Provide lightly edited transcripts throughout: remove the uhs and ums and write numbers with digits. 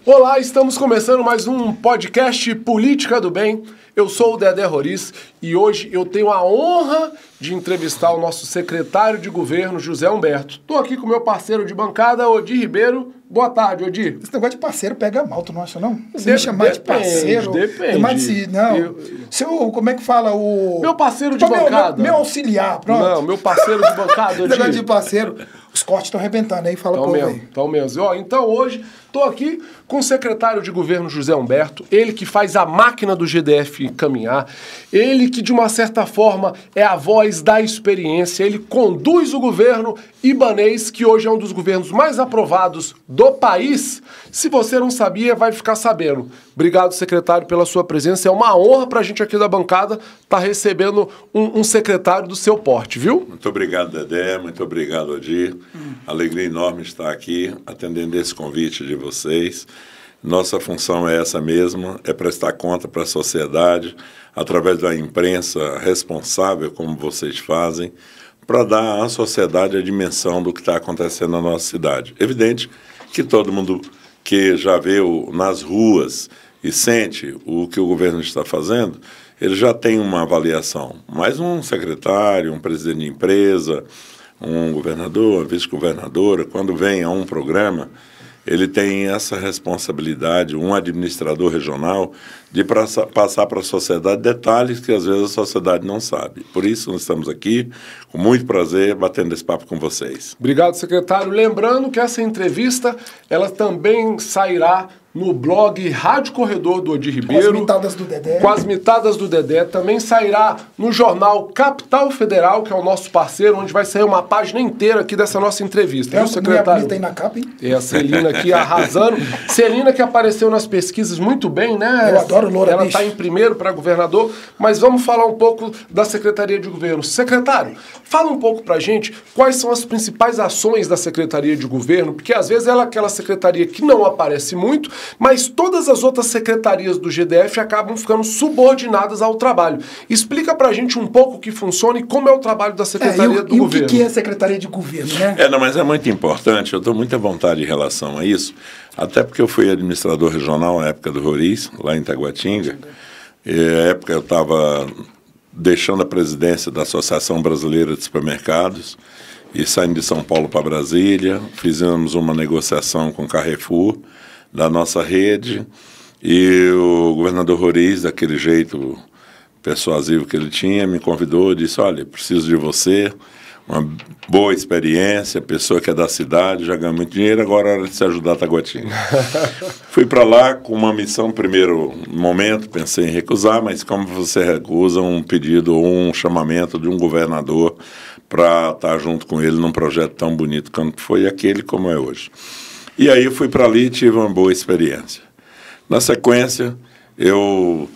Olá, estamos começando mais um podcast Política do Bem. Eu sou o Dedé Roriz e hoje eu tenho a honra de entrevistar o nosso secretário de governo, José Humberto. Estou aqui com o meu parceiro de bancada, Odir Ribeiro. Boa tarde, Odir. Esse negócio de parceiro pega mal, tu não acha, não? Você me chamar de parceiro... Depende. Como é que fala o... Meu parceiro de bancada. Meu auxiliar, pronto. Não, meu parceiro de bancada, Odir. Negócio de parceiro. Os cortes estão arrebentando aí, fala povo aí. Então mesmo. Então hoje estou aqui com o secretário de governo José Humberto, ele que faz a máquina do GDF caminhar, ele que de uma certa forma é a voz da experiência, ele conduz o governo ibanês, que hoje é um dos governos mais aprovados do país. Se você não sabia, vai ficar sabendo. Obrigado, secretário, pela sua presença. É uma honra para a gente aqui da bancada estar recebendo um secretário do seu porte, viu? Muito obrigado, Dedé. Muito obrigado, Odir. Alegria enorme estar aqui, atendendo esse convite de vocês. Nossa função é essa mesma, é prestar conta para a sociedade, através da imprensa responsável, como vocês fazem, para dar à sociedade a dimensão do que está acontecendo na nossa cidade. Evidente que todo mundo que já vê nas ruas e sente o que o governo está fazendo, ele já tem uma avaliação. Mas um secretário, um presidente de empresa, um governador, uma vice-governadora, quando vem a um programa, ele tem essa responsabilidade, um administrador regional, de passar para a sociedade detalhes que às vezes a sociedade não sabe. Por isso nós estamos aqui, com muito prazer, batendo esse papo com vocês. Obrigado, secretário. Lembrando que essa entrevista, ela também sairá no blog Rádio Corredor do Odir Ribeiro. Com as mitadas do Dedé. Com as mitadas do Dedé. Também sairá no jornal Capital Federal, que é o nosso parceiro, onde vai sair uma página inteira aqui dessa nossa entrevista. Viu, secretário? Bonita aí na capa, hein? É a Celina aqui arrasando. Celina que apareceu nas pesquisas muito bem, né? Eu adoro Loura, ela bicho. está em primeiro para governador, mas vamos falar um pouco da Secretaria de Governo. Secretário, fala um pouco pra gente quais são as principais ações da Secretaria de Governo, porque às vezes ela é aquela secretaria que não aparece muito, mas todas as outras secretarias do GDF acabam ficando subordinadas ao trabalho. Explica pra gente um pouco o que funciona e como é o trabalho da Secretaria do Governo. E o que é a Secretaria de Governo, né? Mas é muito importante, eu estou muito à vontade em relação a isso, até porque eu fui administrador regional na época do Roriz, lá em Taguatinga, e na época eu estava deixando a presidência da Associação Brasileira de Supermercados e saindo de São Paulo para Brasília, fizemos uma negociação com o Carrefour, da nossa rede, e o governador Roriz, daquele jeito persuasivo que ele tinha, me convidou e disse, olha, preciso de você, uma boa experiência, pessoa que é da cidade, já ganha muito dinheiro, agora é hora de se ajudar a Taguatinga. Fui para lá com uma missão, primeiro momento, pensei em recusar, mas como você recusa um pedido ou um chamamento de um governador para estar junto com ele num projeto tão bonito quanto foi aquele como é hoje. E aí eu fui para ali e tive uma boa experiência. Na sequência, eu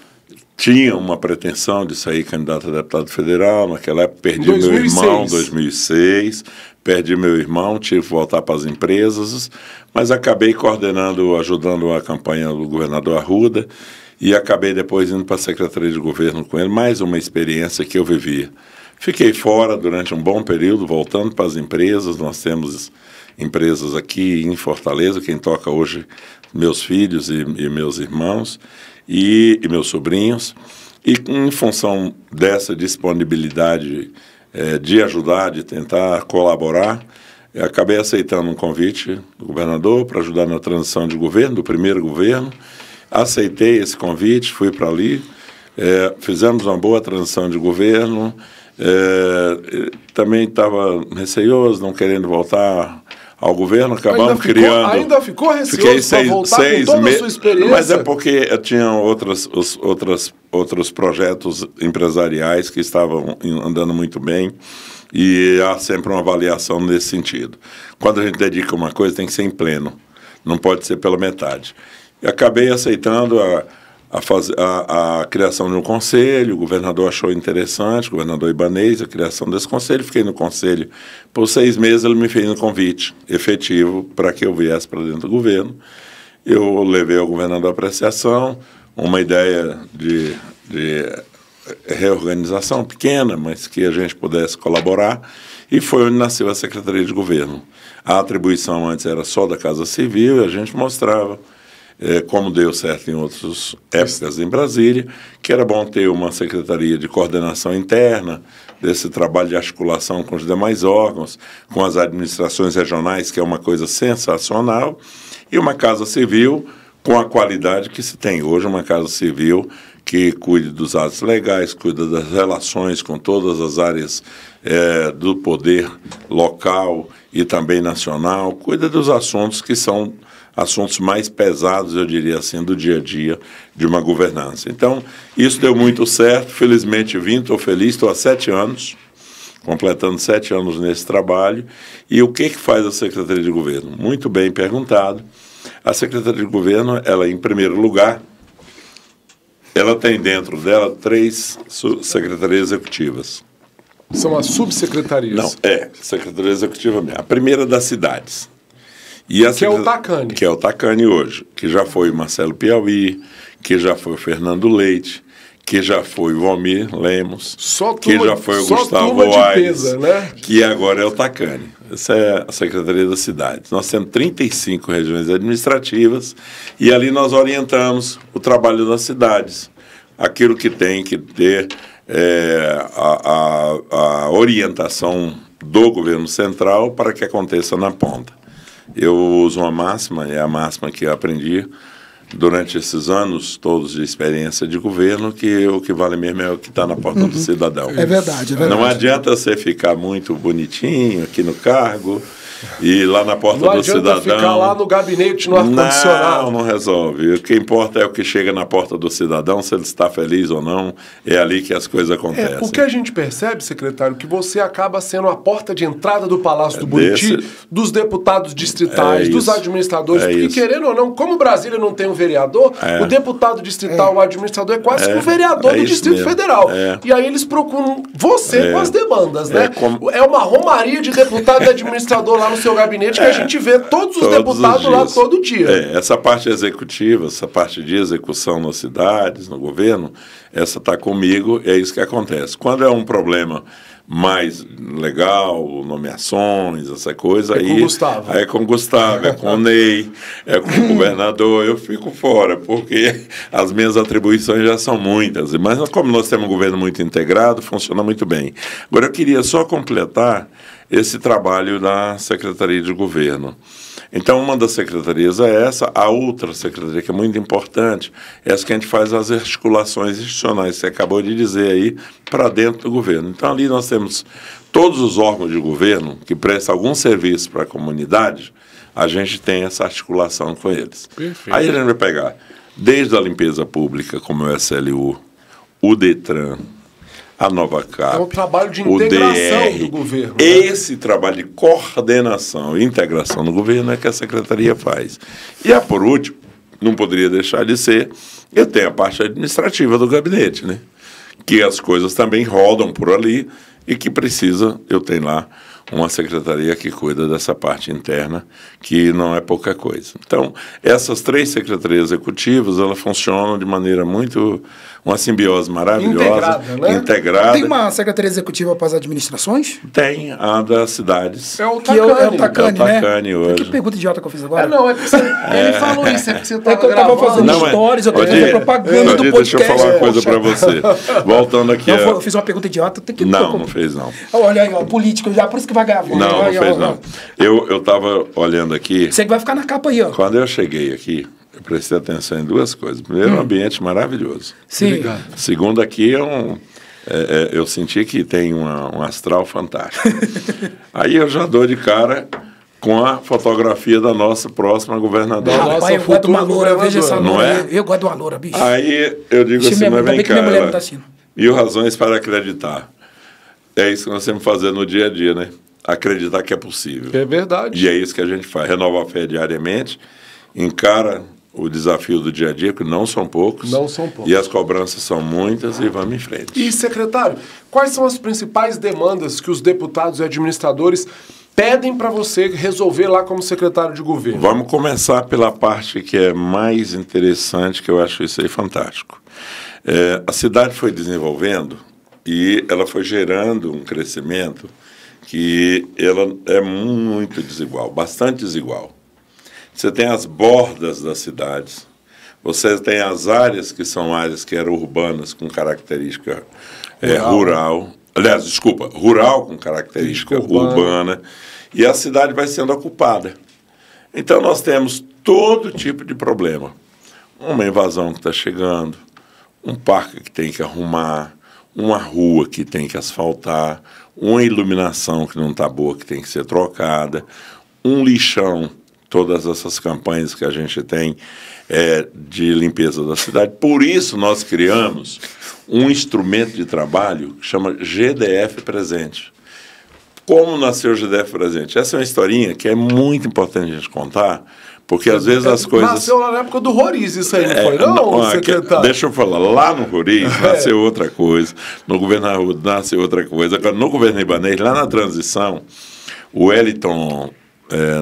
tinha uma pretensão de sair candidato a deputado federal. Naquela época perdi meu irmão em 2006, perdi meu irmão, tive que voltar para as empresas, mas acabei coordenando, ajudando a campanha do governador Arruda e acabei depois indo para a Secretaria de Governo com ele, mais uma experiência que eu vivia. Fiquei fora durante um bom período, voltando para as empresas. Nós temos empresas aqui em Fortaleza, quem toca hoje, meus filhos e meus irmãos e meus sobrinhos. E em função dessa disponibilidade de ajudar, de tentar colaborar, acabei aceitando um convite do governador para ajudar na transição de governo, do primeiro governo. Aceitei esse convite, fui para ali, fizemos uma boa transição de governo. Também estava receioso, não querendo voltar ao governo, acabamos criando... Ainda ficou receoso para voltar com toda a sua experiência? Mas é porque eu tinha outros projetos empresariais que estavam andando muito bem e há sempre uma avaliação nesse sentido. Quando a gente dedica uma coisa, tem que ser em pleno, não pode ser pela metade. E acabei aceitando a criação de um conselho, o governador achou interessante, o governador ibanês, a criação desse conselho, fiquei no conselho por 6 meses, ele me fez um convite efetivo para que eu viesse para dentro do governo. Eu levei ao governador a apreciação, uma ideia de reorganização pequena, mas que a gente pudesse colaborar, e foi onde nasceu a Secretaria de Governo. A atribuição antes era só da Casa Civil e a gente mostrava como deu certo em outras épocas em Brasília, que era bom ter uma secretaria de coordenação interna, desse trabalho de articulação com os demais órgãos, com as administrações regionais, que é uma coisa sensacional, e uma Casa Civil com a qualidade que se tem hoje, uma Casa Civil que cuide dos atos legais, cuida das relações com todas as áreas do poder local e também nacional, cuida dos assuntos que são assuntos mais pesados, eu diria assim, do dia a dia de uma governança. Então, isso deu muito certo, felizmente estou feliz, estou há 7 anos, completando 7 anos nesse trabalho. E o que faz a Secretaria de Governo? Muito bem perguntado. A Secretaria de Governo, ela, em primeiro lugar, ela tem dentro dela 3 secretarias executivas. São as subsecretarias? Não, Secretaria Executiva mesmo. A primeira das cidades. Que é o Tacani. Que é o Tacani hoje, que já foi o Marcelo Piauí, que já foi o Fernando Leite, que já foi o Valmir Lemos, que já foi o Gustavo Aires, né? Que agora é o Tacani. Essa é a Secretaria das Cidades. Nós temos 35 regiões administrativas e ali nós orientamos o trabalho das cidades. Aquilo que tem que ter a orientação do governo central para que aconteça na ponta. Eu uso uma máxima, é a máxima que eu aprendi durante esses anos todos de experiência de governo, que o que vale mesmo é o que está na porta do cidadão. É verdade, é verdade. Não adianta você ficar muito bonitinho aqui no cargo e lá na porta do cidadão... Não adianta ficar lá no gabinete, no ar-condicionado. Não resolve. O que importa é o que chega na porta do cidadão, se ele está feliz ou não, é ali que as coisas acontecem. O que a gente percebe, secretário, que você acaba sendo a porta de entrada do Palácio do Buriti, dos deputados distritais, dos administradores, porque querendo ou não, como Brasília não tem um vereador, o deputado distrital, o administrador é quase que o vereador do Distrito Federal. E aí eles procuram você com as demandas, né? É uma romaria de deputado e administrador lá no seu gabinete que a gente vê todos os deputados lá todo dia. Essa parte executiva, essa parte de execução nas cidades, no governo, essa está comigo, é isso que acontece. Quando é um problema mais legal, nomeações, essa coisa, aí é com o Gustavo, é com o Ney, é com o governador, eu fico fora, porque as minhas atribuições já são muitas, mas como nós temos um governo muito integrado, funciona muito bem. Agora eu queria só completar esse trabalho da Secretaria de Governo. Então, uma das secretarias é essa, a outra secretaria, que é muito importante, é essa que a gente faz as articulações institucionais, você acabou de dizer aí, para dentro do governo. Então, ali nós temos todos os órgãos de governo que prestam algum serviço para a comunidade, a gente tem essa articulação com eles. Perfeito. Aí a gente vai pegar desde a limpeza pública, como é o SLU, o DETRAN, a Nova Cap, é um trabalho de integração do governo. Né? Esse trabalho de coordenação e integração no governo é que a Secretaria faz. E, por último, não poderia deixar de ser, eu tenho a parte administrativa do gabinete, né? Que as coisas também rodam por ali e que precisa, eu tenho lá uma secretaria que cuida dessa parte interna, que não é pouca coisa. Então, essas 3 secretarias executivas, elas funcionam de maneira muito... uma simbiose maravilhosa. Integrada. Tem uma secretaria executiva para as administrações? Tem, a das cidades. É o Tacani, né? Hoje. Que pergunta idiota que eu fiz agora? Não, é porque ele falou isso, é porque você estava que eu estava fazendo stories, eu estava fazendo propaganda do podcast. Deixa eu falar uma coisa para você. Voltando aqui... Eu fiz uma pergunta idiota, tem que... Não fez não. Olha aí, ó, político, já por isso que vai ganhar. Não fez não. Eu estava olhando aqui... Você que vai ficar na capa aí, ó. Quando eu cheguei aqui, eu prestei atenção em 2 coisas. Primeiro, um ambiente maravilhoso. Sim. Obrigado. Segundo, aqui eu senti que tem um astral fantástico. Aí eu já dou de cara com a fotografia da nossa próxima governadora. Rapaz, eu gosto de uma loura, veja essa não loura. É? Eu gosto de uma loura, bicho. Aí eu digo assim, mas vem cá, minha mulher não tá assim. 1000 razões para acreditar. É isso que nós temos que fazer no dia a dia, né? Acreditar que é possível. É verdade. E é isso que a gente faz, renova a fé diariamente, encara o desafio do dia a dia, que não são poucos. Não são poucos. E as cobranças são muitas e vamos em frente. E, secretário, quais são as principais demandas que os deputados e administradores pedem para você resolver lá como secretário de governo? Vamos começar pela parte que é mais interessante, que eu acho isso aí fantástico. A cidade foi desenvolvendo e ela foi gerando um crescimento que ela é muito desigual, bastante desigual. Você tem as bordas das cidades, Você tem as áreas que são áreas que eram urbanas com característica rural. Aliás, desculpa, rural com característica urbana. E a cidade vai sendo ocupada. Então, nós temos todo tipo de problema. Uma invasão que está chegando, um parque que tem que arrumar, uma rua que tem que asfaltar, uma iluminação que não está boa, que tem que ser trocada, um lixão, todas essas campanhas que a gente tem de limpeza da cidade. Por isso, nós criamos um instrumento de trabalho que chama GDF Presente. Como nasceu o GDF Presente? Essa é uma historinha que é muito importante a gente contar, porque às vezes as coisas... Nasceu lá na época do Roriz, isso aí, não foi não, secretário? Deixa eu falar, lá no Roriz nasceu outra coisa, no governo Arruda nasceu outra coisa. Agora, no governo Ibanez, lá na transição, o Wellington...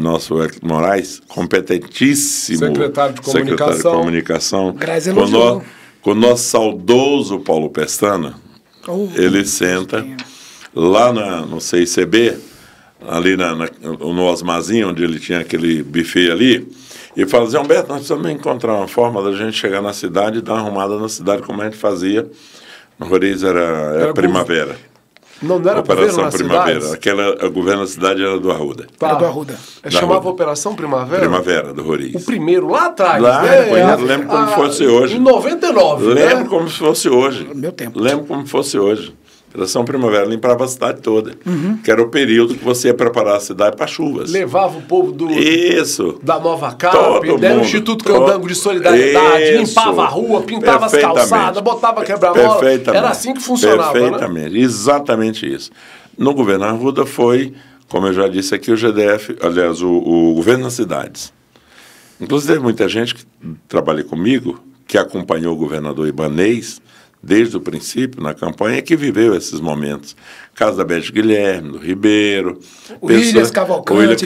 nosso Wellington Moraes, competentíssimo secretário de Comunicação. Com o nosso saudoso Paulo Pestana, ele senta lá no CICB, ali no Osmazinho, onde ele tinha aquele buffet ali, e fala assim: Humberto, nós precisamos encontrar uma forma da gente chegar na cidade e dar uma arrumada na cidade, como a gente fazia. No Roriz era Primavera. Não era Operação Primavera. O governo da cidade era do Arruda. Era do Arruda. Chamava Operação Primavera? Primavera, do Roriz. O primeiro, lá atrás. Lá, lembro como fosse hoje. Em 99, Lembro como se fosse hoje. Meu tempo. Lembro como fosse hoje. Operação Primavera limpava a cidade toda. Que era o período que você ia preparar a cidade para chuvas. Levava o povo Isso. da Nova Cap, do Instituto Candango de Solidariedade, limpava a rua, pintava as calçadas, botava quebra-mola. Era assim que funcionava, perfeitamente, né? Exatamente isso. No governo Arruda foi, como eu já disse aqui, o GDF, aliás, o governo das cidades. Inclusive, teve muita gente que trabalha comigo, que acompanhou o governador Ibanez desde o princípio, na campanha, que viveu esses momentos. Caso da Beth Guilherme, do Ribeiro. O William Cavalcante,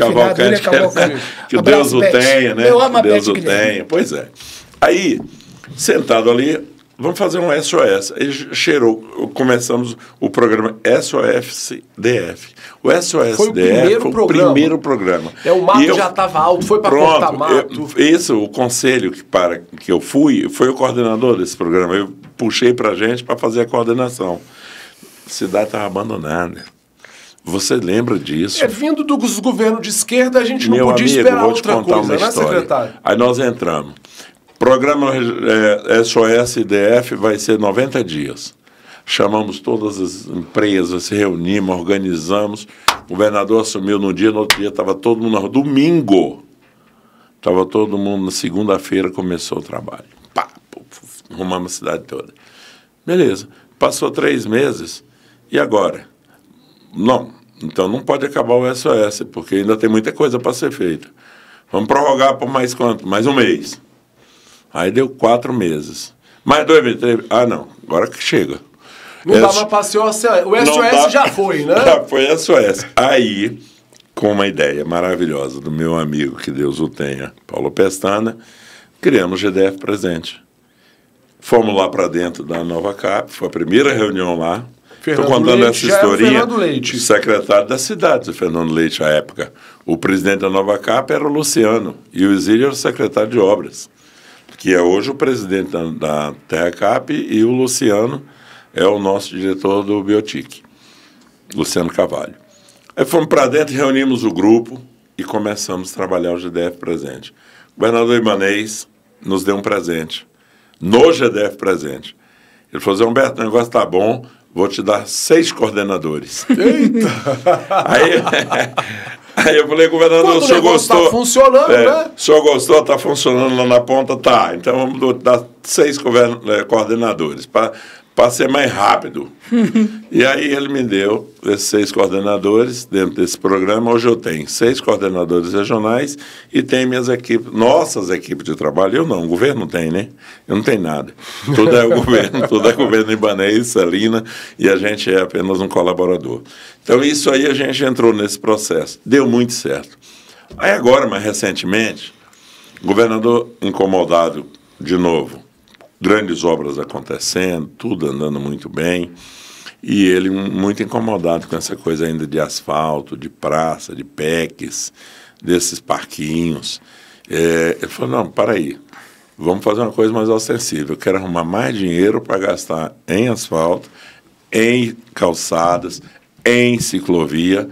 que Deus o tenha, né? Eu amo a Deus Beth o tenha. Pois é. Aí, sentado ali, vamos fazer um SOS. Aí começamos o programa SOS-DF. O SOS-DF foi o primeiro programa. O mato já estava alto, foi para cortar mato. O conselho que eu fui, foi o coordenador desse programa. Eu puxei para a gente para fazer a coordenação. A cidade estava abandonada. Você lembra disso? Vindo dos governos de esquerda, a gente não podia esperar outra coisa, né, secretário? Aí nós entramos. Programa SOS-DF vai ser 90 dias. Chamamos todas as empresas, se reunimos, organizamos. O governador assumiu no outro dia estava todo mundo na rua. Domingo, estava todo mundo, na segunda-feira começou o trabalho. Arrumamos a cidade toda. Beleza. Passou 3 meses. E agora? Não. Então não pode acabar o SOS, porque ainda tem muita coisa para ser feita. Vamos prorrogar por mais quanto? Mais um mês. Aí deu 4 meses. Mais 2 meses. 3... não. Agora que chega. Não dava para ser o SOS. O SOS já foi, né? Já foi SOS. Aí, com uma ideia maravilhosa do meu amigo, que Deus o tenha, Paulo Pestana, criamos o GDF Presente. Fomos lá para dentro da Nova Cap, foi a primeira reunião lá. Estou contando essa historinha. O secretário da cidade, o Fernando Leite, à época. O presidente da Nova Cap era o Luciano, e o Isílio era o secretário de obras, que é hoje o presidente da Terra Cap, e o Luciano é o nosso diretor do Biotic, Luciano Carvalho. Aí fomos para dentro, reunimos o grupo e começamos a trabalhar o GDF Presente. O governador Ibanez nos deu um presente, no GDF Presente. Ele falou assim: Humberto, o negócio está bom, vou te dar 6 coordenadores. Eita! Aí eu falei: governador, o senhor gostou? Está funcionando, né? O senhor gostou? Está funcionando lá na ponta? Tá. Então vamos dar 6 coordenadores para ser mais rápido. E aí ele me deu esses 6 coordenadores dentro desse programa. Hoje eu tenho 6 coordenadores regionais e tenho minhas equipes, nossas equipes de trabalho. Eu não, o governo não tem, né? Eu não tenho nada. Tudo é o governo, tudo é governo Ibanez, Salina, e a gente é apenas um colaborador. Então isso aí a gente entrou nesse processo. Deu muito certo. Aí agora, mais recentemente, o governador incomodado de novo, grandes obras acontecendo, tudo andando muito bem, e ele muito incomodado com essa coisa ainda de asfalto, de praça, de PECs, desses parquinhos. Ele falou: não, para aí, vamos fazer uma coisa mais ostensiva. Eu quero arrumar mais dinheiro para gastar em asfalto, em calçadas, em ciclovia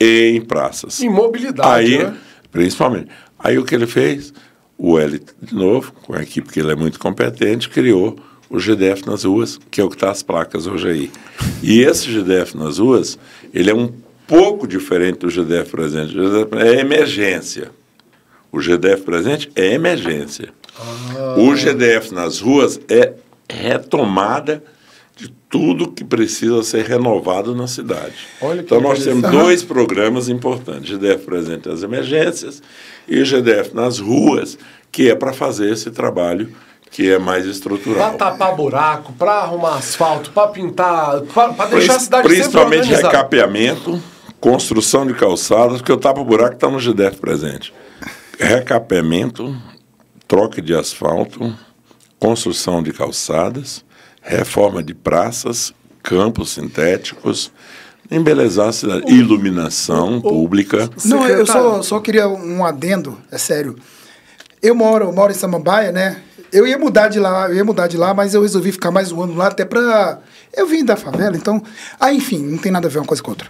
e em praças. Em mobilidade, aí, né? Principalmente. Aí o que ele fez? O L, de novo, com a equipe que ele é muito competente, criou o GDF nas ruas, que é o que está as placas hoje aí. E esse GDF nas ruas, ele é um pouco diferente do GDF presente. O GDF é emergência. O GDF presente é emergência. O GDF nas ruas é retomada de tudo que precisa ser renovado na cidade. Então, nós temos 2 programas importantes. GDF presente nas emergências e o GDF nas ruas, que é para fazer esse trabalho que é mais estrutural. Para tapar buraco, para arrumar asfalto, para pintar, para deixar a cidade principalmente sempre organizada. recapeamento, construção de calçadas, porque o tapa-buraco está no GDF presente. Recapeamento, troca de asfalto, construção de calçadas, reforma de praças, campos sintéticos, embelezar a cidade, iluminação pública. Não, eu só queria um adendo, é sério. Eu moro em Samambaia, né? Eu ia mudar de lá, mas eu resolvi ficar mais um ano lá, até pra... Eu vim da favela, então... enfim, não tem nada a ver uma coisa com outra.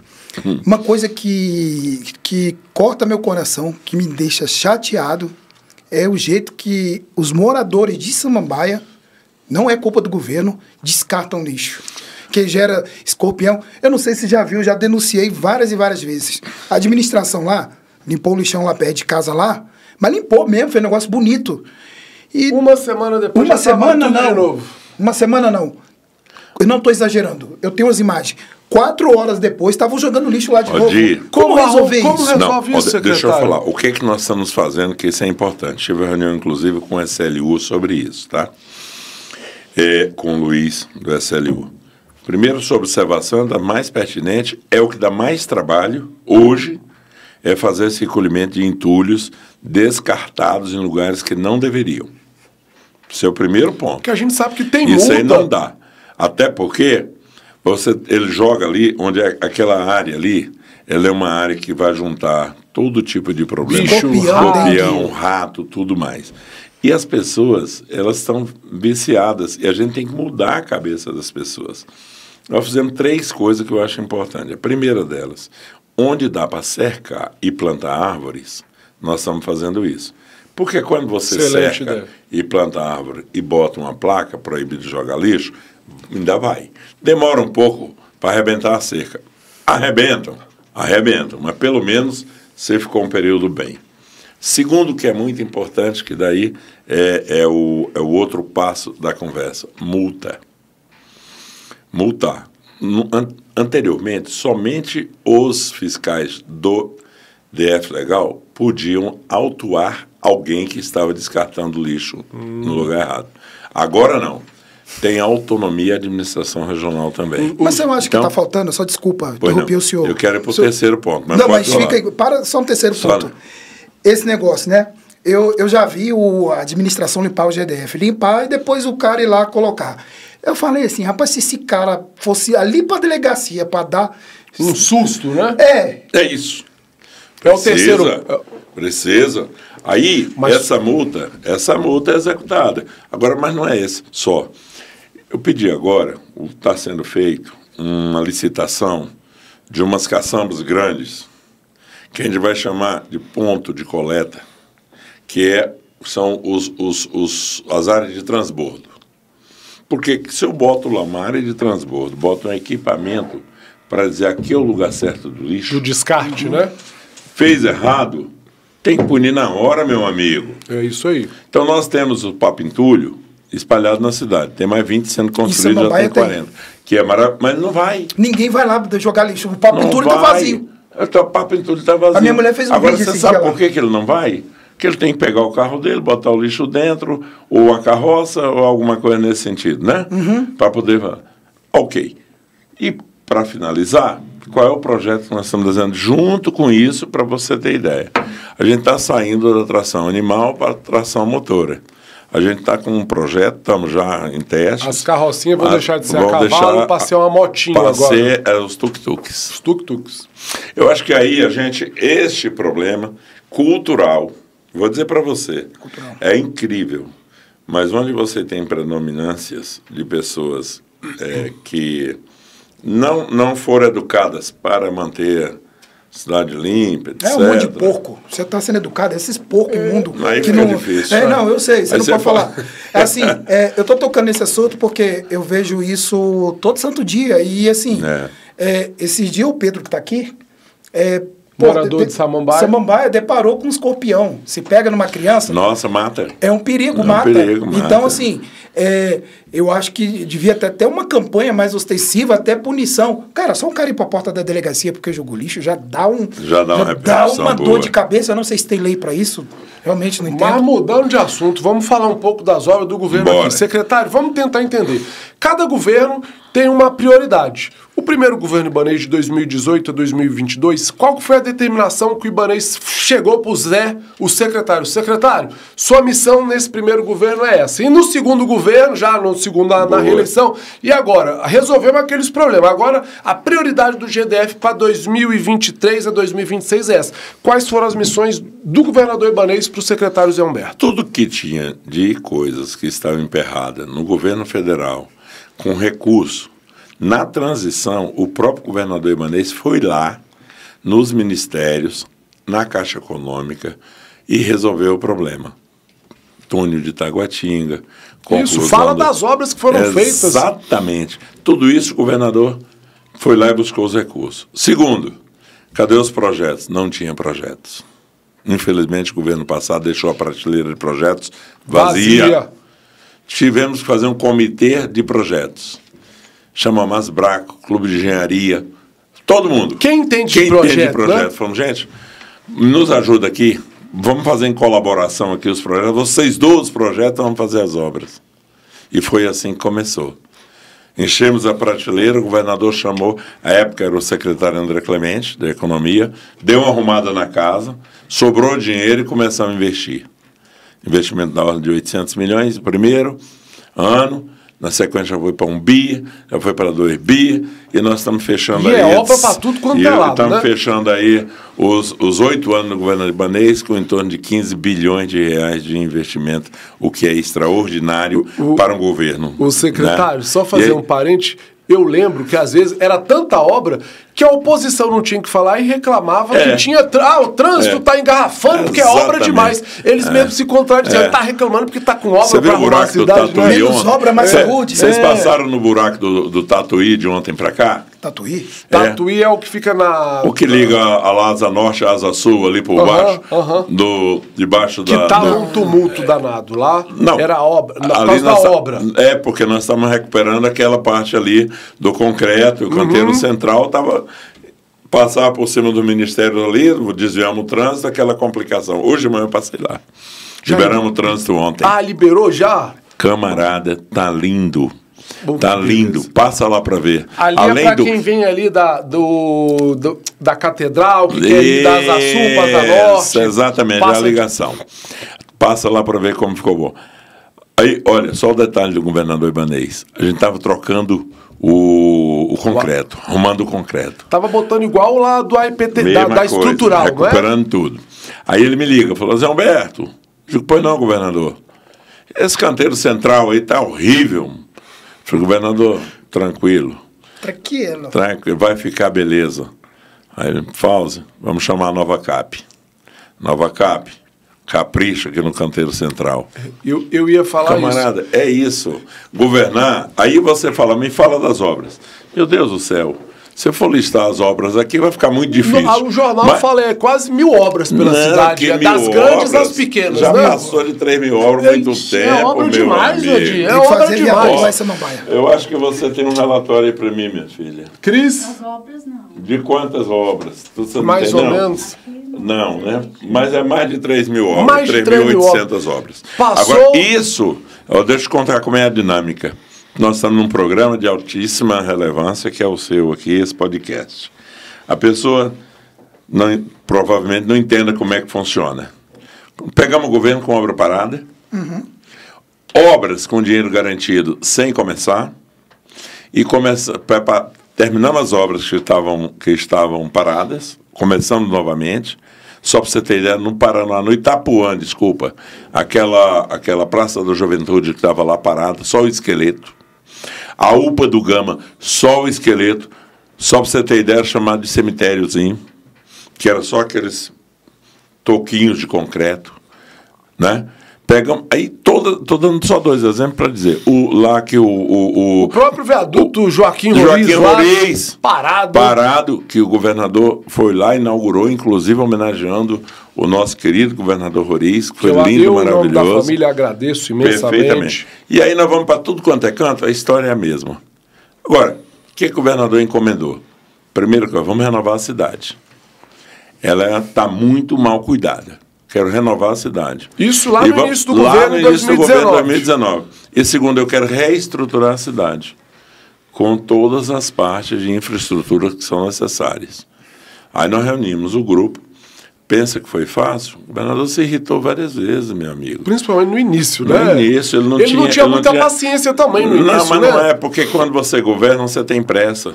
Uma coisa que corta meu coração, que me deixa chateado, é o jeito que os moradores de Samambaia, não é culpa do governo, descartam lixo. Que gera escorpião. Eu não sei se já viu, já denunciei várias e várias vezes. A administração lá, limpou o lixão lá perto de casa lá, mas limpou mesmo, fez um negócio bonito. E uma semana depois uma semana não. Uma semana não. Eu não estou exagerando. Eu tenho as imagens. 4 horas depois, estavam jogando lixo lá de novo. Como resolver isso? Como resolve isso, secretário? Deixa eu falar. O que é que nós estamos fazendo, que isso é importante. Tive uma reunião, inclusive, com o SLU sobre isso, tá? Com o Luiz, do SLU. Primeiro, sua observação da mais pertinente, é o que dá mais trabalho, hoje, é fazer esse recolhimento de entulhos descartados em lugares que não deveriam. Esse é o primeiro ponto. Porque a gente sabe que tem isso multa. Aí não dá. Até porque ele joga ali, onde é aquela área ali, ela é uma área que vai juntar todo tipo de problema. Escorpião, rato, tudo mais. E as pessoas, elas estão viciadas, e a gente tem que mudar a cabeça das pessoas. Nós fizemos 3 coisas que eu acho importante. A primeira delas, onde dá para cercar e plantar árvores, nós estamos fazendo isso. Porque quando você cerca e planta árvore e bota uma placa proibido de jogar lixo, ainda vai. Demora um pouco para arrebentar a cerca. Arrebentam, mas pelo menos você ficou um período bem. Segundo, que é muito importante, que daí é o outro passo da conversa, multa. Multar. Anteriormente, somente os fiscais do DF Legal podiam autuar alguém que estava descartando lixo no lugar errado. Agora não. Tem autonomia e administração regional também. Mas você não acha que está faltando? Só desculpa, interrompi o senhor. Eu quero ir para o terceiro ponto. Mas fica aí, para só no terceiro ponto. Esse negócio, né? Eu já vi a administração limpar o GDF. Limpar e depois o cara ir lá colocar. Eu falei assim, rapaz, se esse cara fosse ali para a delegacia para dar... Um susto, né? É isso. É o terceiro... Precisa. Aí, essa multa é executada. Agora, mas não é esse só. Eu pedi agora, está sendo feito, uma licitação de umas caçambas grandes, que a gente vai chamar de ponto de coleta, que são as áreas de transbordo. Porque se eu boto lá uma área de transbordo, boto um equipamento para dizer aqui é o lugar certo do lixo... Do descarte, né? Fez errado, tem que punir na hora, meu amigo. É isso aí. Então nós temos o papo entulho espalhado na cidade. Tem mais 20 sendo construídos, já tem 40. Que é maravilhoso, mas não vai. Ninguém vai lá jogar lixo. O papo entulho está vazio. O papo entulho está vazio. A minha mulher fez um vídeo esse dia. Agora, você sabe por que ele não vai? Que ele tem que pegar o carro dele, botar o lixo dentro, ou a carroça, ou alguma coisa nesse sentido, né? Para poder... Ok. E, para finalizar, qual é o projeto que nós estamos fazendo junto com isso, para você ter ideia? A gente está saindo da tração animal para a tração motora. A gente está com um projeto, estamos já em testes. As carrocinhas vão deixar de ser a cavalo para ser uma motinha agora. Para ser os tuk-tuks. Os tuk-tuks. Eu acho que aí este problema cultural, vou dizer para você, é incrível. Mas onde você tem predominâncias de pessoas que não foram educadas para manter cidade limpa, etc. É um monte de porco. Você está sendo educado, esses porcos imundos. Aí que fica não, difícil. não, eu sei, você Aí não pode falar. É assim, eu estou tocando nesse assunto porque eu vejo isso todo santo dia. E assim, esses dias o Pedro que está aqui... morador de Samambaia. Samambaia deparou com um escorpião. Se pega numa criança... Nossa, mata. É um perigo, mata. Então, assim, eu acho que devia ter até uma campanha mais ostensiva, até punição. Cara, só um cara ir pra porta da delegacia porque jogou lixo já dá uma dor de cabeça. Eu não sei se tem lei para isso. Realmente não entendo. Mas mudando de assunto, vamos falar um pouco das obras do governo aqui. Secretário, vamos tentar entender. Cada governo tem uma prioridade. O primeiro governo Ibanez de 2018 a 2022, qual foi a determinação que o Ibanez chegou para o Zé, o secretário? Secretário, sua missão nesse primeiro governo é essa. E no segundo governo, já no segundo na reeleição, e agora? Resolvemos aqueles problemas. Agora, a prioridade do GDF para 2023 a 2026 é essa. Quais foram as missões do governador Ibanez para o secretário Zé Humberto? Tudo que tinha de coisas que estavam emperradas no governo federal, com recurso, na transição, o próprio governador Ibanez foi lá, nos ministérios, na Caixa Econômica, e resolveu o problema. Túnel de Taguatinga. Isso, fala das obras que foram feitas. Exatamente. Tudo isso o governador foi lá e buscou os recursos. Segundo, cadê os projetos? Não tinha projetos. Infelizmente, o governo passado deixou a prateleira de projetos vazia. Tivemos que fazer um comitê de projetos. Chamamos Asbraco, Clube de Engenharia, todo mundo. Quem entende de projeto, né? Falamos, gente, nos ajuda aqui, vamos fazer em colaboração aqui os projetos, vocês doam os projetos, vamos fazer as obras. E foi assim que começou. Enchemos a prateleira, o governador chamou, à época era o secretário André Clemente, da Economia, deu uma arrumada na casa, sobrou dinheiro e começamos a investir. Investimento da ordem de 800 milhões, primeiro ano, na sequência já foi para 1 bi, já foi para 2 bi, e nós estamos fechando aí... E é obra para tudo quanto é lado, estamos fechando aí os 8 anos do governo Ibanez com em torno de 15 bilhões de reais de investimento, o que é extraordinário para um governo. O secretário, né? Só fazer um parente... Eu lembro que, às vezes, era tanta obra que a oposição não tinha que falar e reclamava que tinha... o trânsito está engarrafando porque é obra demais. Eles mesmos se contradiziam. Está reclamando porque está com obra para arrumar a cidade. Menos obra, mais saúde. Vocês passaram no buraco do Tatuí de ontem para cá? Tatuí? Tatuí é o que fica na... O que liga a Asa Norte, a Asa Sul, ali por baixo. Debaixo da... Que estava um tumulto danado. Lá era obra. Na causa da obra. Porque nós estamos recuperando aquela parte ali do concreto. O canteiro central estava... Passar por cima do ministério ali, desviamos o trânsito, aquela complicação. Hoje de manhã eu passei lá. Liberamos o trânsito ontem. Ah, liberou já? Camarada, tá lindo. Tá lindo, passa lá para ver. Ali além é para quem vem ali da Catedral, que quer ir das Açu para a Norte. Exatamente, a ligação. Passa lá para ver como ficou bom. Aí, olha, só o detalhe do governador Ibanez. A gente estava trocando o concreto, arrumando o concreto. Estava botando igual lá do AIPT, da estrutural, recuperando tudo. Aí ele me liga, falou, Zé Humberto, digo, pois não, governador. Esse canteiro central aí tá horrível. Falei, governador, tranquilo. Tranquilo, vai ficar beleza. Aí ele, Fauzi, vamos chamar a Nova Cap. Nova Cap, capricha aqui no canteiro central. Eu ia falar Camarada, isso. É isso. Governar, aí você fala, me fala das obras. Meu Deus do céu. Se eu for listar as obras aqui, vai ficar muito difícil. O jornal fala quase 1000 obras pela cidade, das grandes às pequenas. Já passou de 3.000 obras há muito tempo. É obra demais, Jodir. É obra demais. Eu acho que você tem um relatório aí para mim, minha filha. Cris? As obras não. De quantas obras? Mais ou menos. Não, né? Mas é mais de 3.000 obras. Mais de 3.800 obras. Passou... Agora, isso, deixa eu te contar como é a dinâmica. Nós estamos num programa de altíssima relevância, que é o seu aqui, esse podcast. A pessoa provavelmente não entenda como é que funciona. Pegamos o governo com obra parada, obras com dinheiro garantido sem começar, e terminamos as obras que estavam paradas, começamos novamente. Só para você ter ideia, no Paraná, no Itapuã, desculpa, aquela Praça da Juventude que estava lá parada, só o esqueleto. A UPA do Gama, só o esqueleto. Só para você ter ideia, era chamado de cemitériozinho, que era só aqueles toquinhos de concreto, né? Pegam, aí estou dando só 2 exemplos para dizer. O próprio viaduto Joaquim Roriz parado, que o governador foi lá, inaugurou, inclusive homenageando o nosso querido governador Roriz, que foi lindo, maravilhoso. Em nome da família, agradeço imensamente. Perfeitamente. E aí nós vamos para tudo quanto é canto, a história é a mesma. Agora, o que o governador encomendou? Primeiro, vamos renovar a cidade. Ela está muito mal cuidada. Quero renovar a cidade. Isso lá no início do governo de 2019. E segundo, eu quero reestruturar a cidade com todas as partes de infraestrutura que são necessárias. Aí nós reunimos o grupo. Pensa que foi fácil? O governador se irritou várias vezes, meu amigo. Principalmente no início, né? No início, ele não tinha muita paciência também no início, mas né? não é, porque quando você governa, você tem pressa.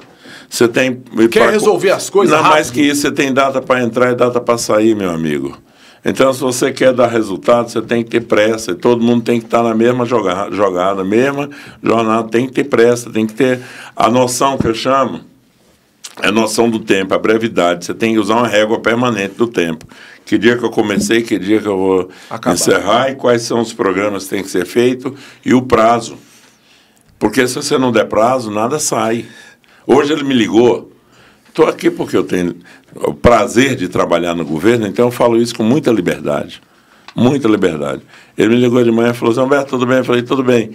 Você tem... Quer resolver as coisas rápido. Não, mais que isso, você tem data para entrar e data para sair, meu amigo. Então, se você quer dar resultado, você tem que ter pressa. E todo mundo tem que estar na mesma jogada, mesma jornada. Tem que ter pressa, tem que ter a noção que eu chamo, é a noção do tempo, a brevidade. Você tem que usar uma régua permanente do tempo. Que dia que eu comecei, que dia que eu vou encerrar e quais são os programas que têm que ser feitos e o prazo. Porque se você não der prazo, nada sai. Hoje ele me ligou. Estou aqui porque eu tenho o prazer de trabalhar no governo, então eu falo isso com muita liberdade. Muita liberdade. Ele me ligou de manhã e falou assim, Humberto, tudo bem? Eu falei, tudo bem.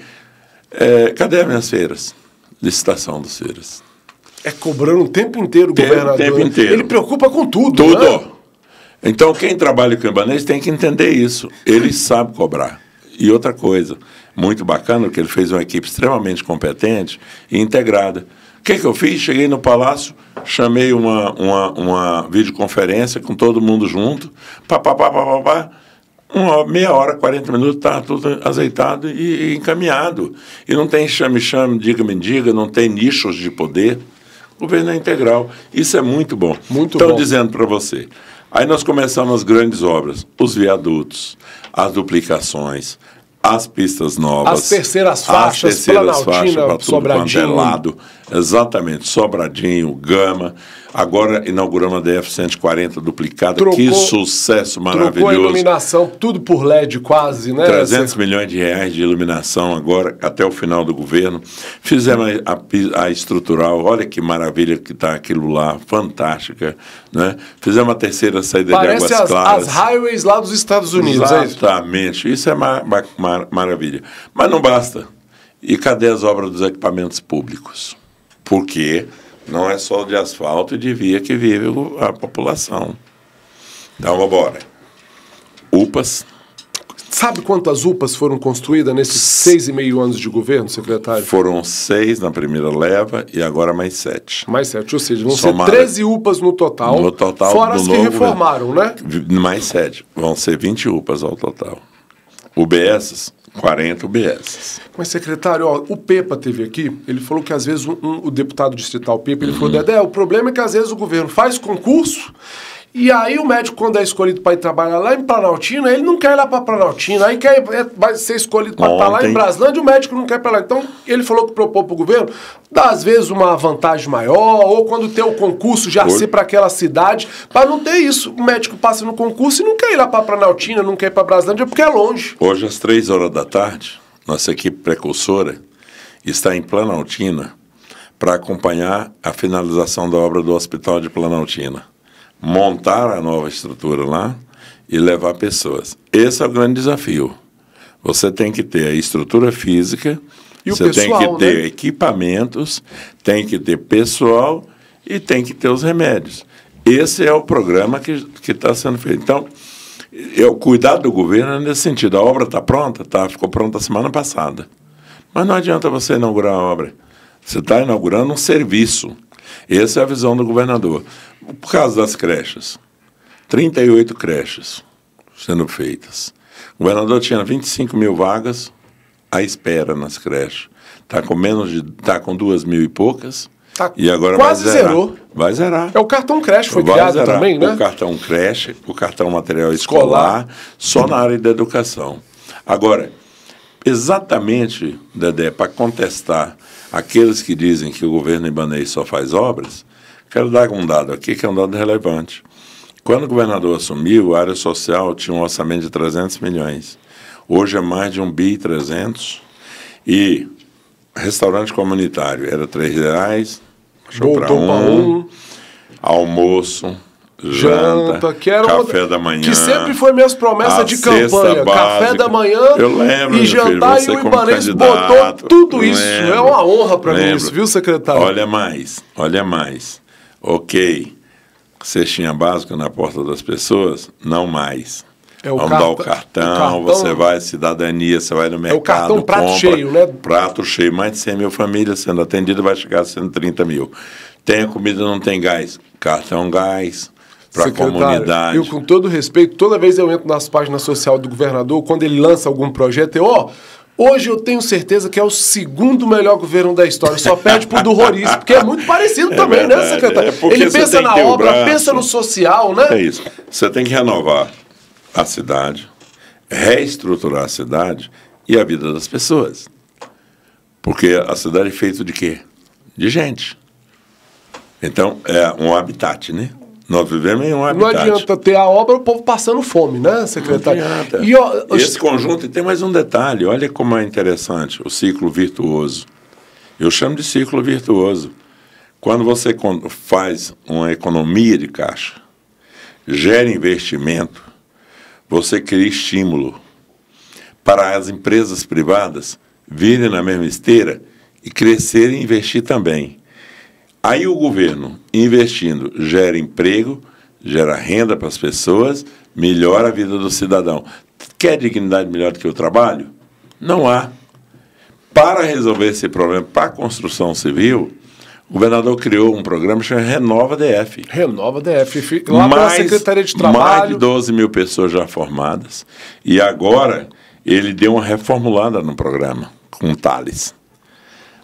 Cadê as minhas feiras? Licitação das feiras. É cobrando o tempo inteiro o governador. O tempo inteiro. Ele preocupa com tudo. Tudo. Né? Então, quem trabalha com o Ibanez tem que entender isso. Ele sabe cobrar. E outra coisa, muito bacana, que ele fez uma equipe extremamente competente e integrada. O que eu fiz? Cheguei no Palácio, chamei uma videoconferência com todo mundo junto, meia hora, 40 minutos, está tudo azeitado e encaminhado. E não tem chame-chame, diga-me, diga, não tem nichos de poder. O governo é integral. Isso é muito bom. Muito bom. Estou dizendo para você. Aí nós começamos as grandes obras, os viadutos, as duplicações, as pistas novas. As terceiras faixas, Planaltina, Sobradinho. Exatamente, Sobradinho, Gama. Agora inauguramos a DF-140 duplicada. Que sucesso maravilhoso. Trocou a iluminação, tudo por LED quase, né? 300 milhões de reais de iluminação agora, até o final do governo. Fizemos a estrutural, olha que maravilha que está aquilo lá, fantástica. Né? Fizemos a terceira saída de Águas Claras. Parece as highways lá dos Estados Unidos, exatamente, isso é maravilha. Mas não basta. E cadê as obras dos equipamentos públicos? Porque não é só de asfalto e de via que vive a população. Então, vamos embora. UPAs. Sabe quantas UPAs foram construídas nesses 6,5 anos de governo, secretário? Foram 6 na primeira leva e agora mais 7. Mais 7, ou seja, vão ser 13 UPAs no total. No total, fora as que reformaram, né? Mais 7. Vão ser 20 UPAs ao total. UBSs, 40 UBSs. Mas, secretário, o Pepa teve aqui, ele falou que às vezes o deputado distrital Pepa, ele falou, Dedé, o problema é que às vezes o governo faz concurso e aí o médico, quando é escolhido para ir trabalhar lá em Planaltina, ele não quer ir lá para Planaltina, aí vai ser escolhido para estar lá em Braslândia, o médico não quer ir para lá. Então, ele falou que propôs para o governo, dá às vezes uma vantagem maior, ou quando tem o concurso já ser para aquela cidade, para não ter isso. O médico passa no concurso e não quer ir lá para Planaltina, não quer ir para Braslândia, porque é longe. Hoje, às 3 horas da tarde, nossa equipe precursora está em Planaltina para acompanhar a finalização da obra do Hospital de Planaltina. Montar a nova estrutura lá e levar pessoas. Esse é o grande desafio. Você tem que ter a estrutura física, e você pessoal, tem que ter né? equipamentos, tem que ter pessoal e tem que ter os remédios. Esse é o programa que está sendo feito. Então, o cuidado do governo é nesse sentido. A obra está pronta? Tá, ficou pronta a semana passada. Mas não adianta você inaugurar a obra. Você está inaugurando um serviço. Essa é a visão do governador. Por causa das creches, 38 creches sendo feitas. O governador tinha 25 mil vagas à espera nas creches. Está com 2.000 e poucas Tá, e agora quase vai zerar. Zerou. Vai zerar. É o cartão creche, foi Vai criado zerar também, né? O cartão creche, o cartão material escolar, só na área da educação. Agora, exatamente, Dedé, para contestar aqueles que dizem que o governo ibanês só faz obras, quero dar um dado aqui que é um dado relevante. Quando o governador assumiu, a área social tinha um orçamento de 300 milhões. Hoje é mais de 1,3 bi. E restaurante comunitário era R$3, achou para um, almoço, janta, que era café da manhã. Que sempre foi minhas promessas de campanha. Café da manhã eu lembro, e jantar, filho, e o ibanês botou tudo isso. É uma honra para mim isso, viu, secretário? Olha mais. Ok, cestinha básica na porta das pessoas, não mais. Vamos dar o cartão, você vai, cidadania, você vai no mercado, o cartão prato compra, cheio, né? Prato cheio, mais de 100 mil famílias sendo atendidas, vai chegar a 130 mil. Tem comida, não tem gás, cartão gás para a comunidade. Eu, com todo respeito, toda vez eu entro nas páginas sociais do governador, quando ele lança algum projeto, hoje eu tenho certeza que é o segundo melhor governo da história. Só perde pro do Roriz, porque é muito parecido também, verdade, né, secretário? Ele pensa na obra, pensa no social, né? É isso. Você tem que renovar a cidade, reestruturar a cidade e a vida das pessoas. Porque a cidade é feita de quê? De gente. Então, é um habitat, né? Nós vivemos em um habitat. Não adianta ter a obra, o povo passando fome, né, secretário? Não adianta. E esse conjunto, e tem mais um detalhe, olha como é interessante, o ciclo virtuoso. Eu chamo de ciclo virtuoso. Quando você faz uma economia de caixa, gera investimento, você cria estímulo para as empresas privadas virem na mesma esteira e crescerem e investir também. Aí o governo, investindo, gera emprego, gera renda para as pessoas, melhora a vida do cidadão. Quer dignidade melhor do que o trabalho? Não há. Para resolver esse problema, para a construção civil, o governador criou um programa chamado Renova DF. Renova DF. Lá pela Secretaria de Trabalho. Mais de 12 mil pessoas já formadas. E agora ele deu uma reformulada no programa, com o Thales.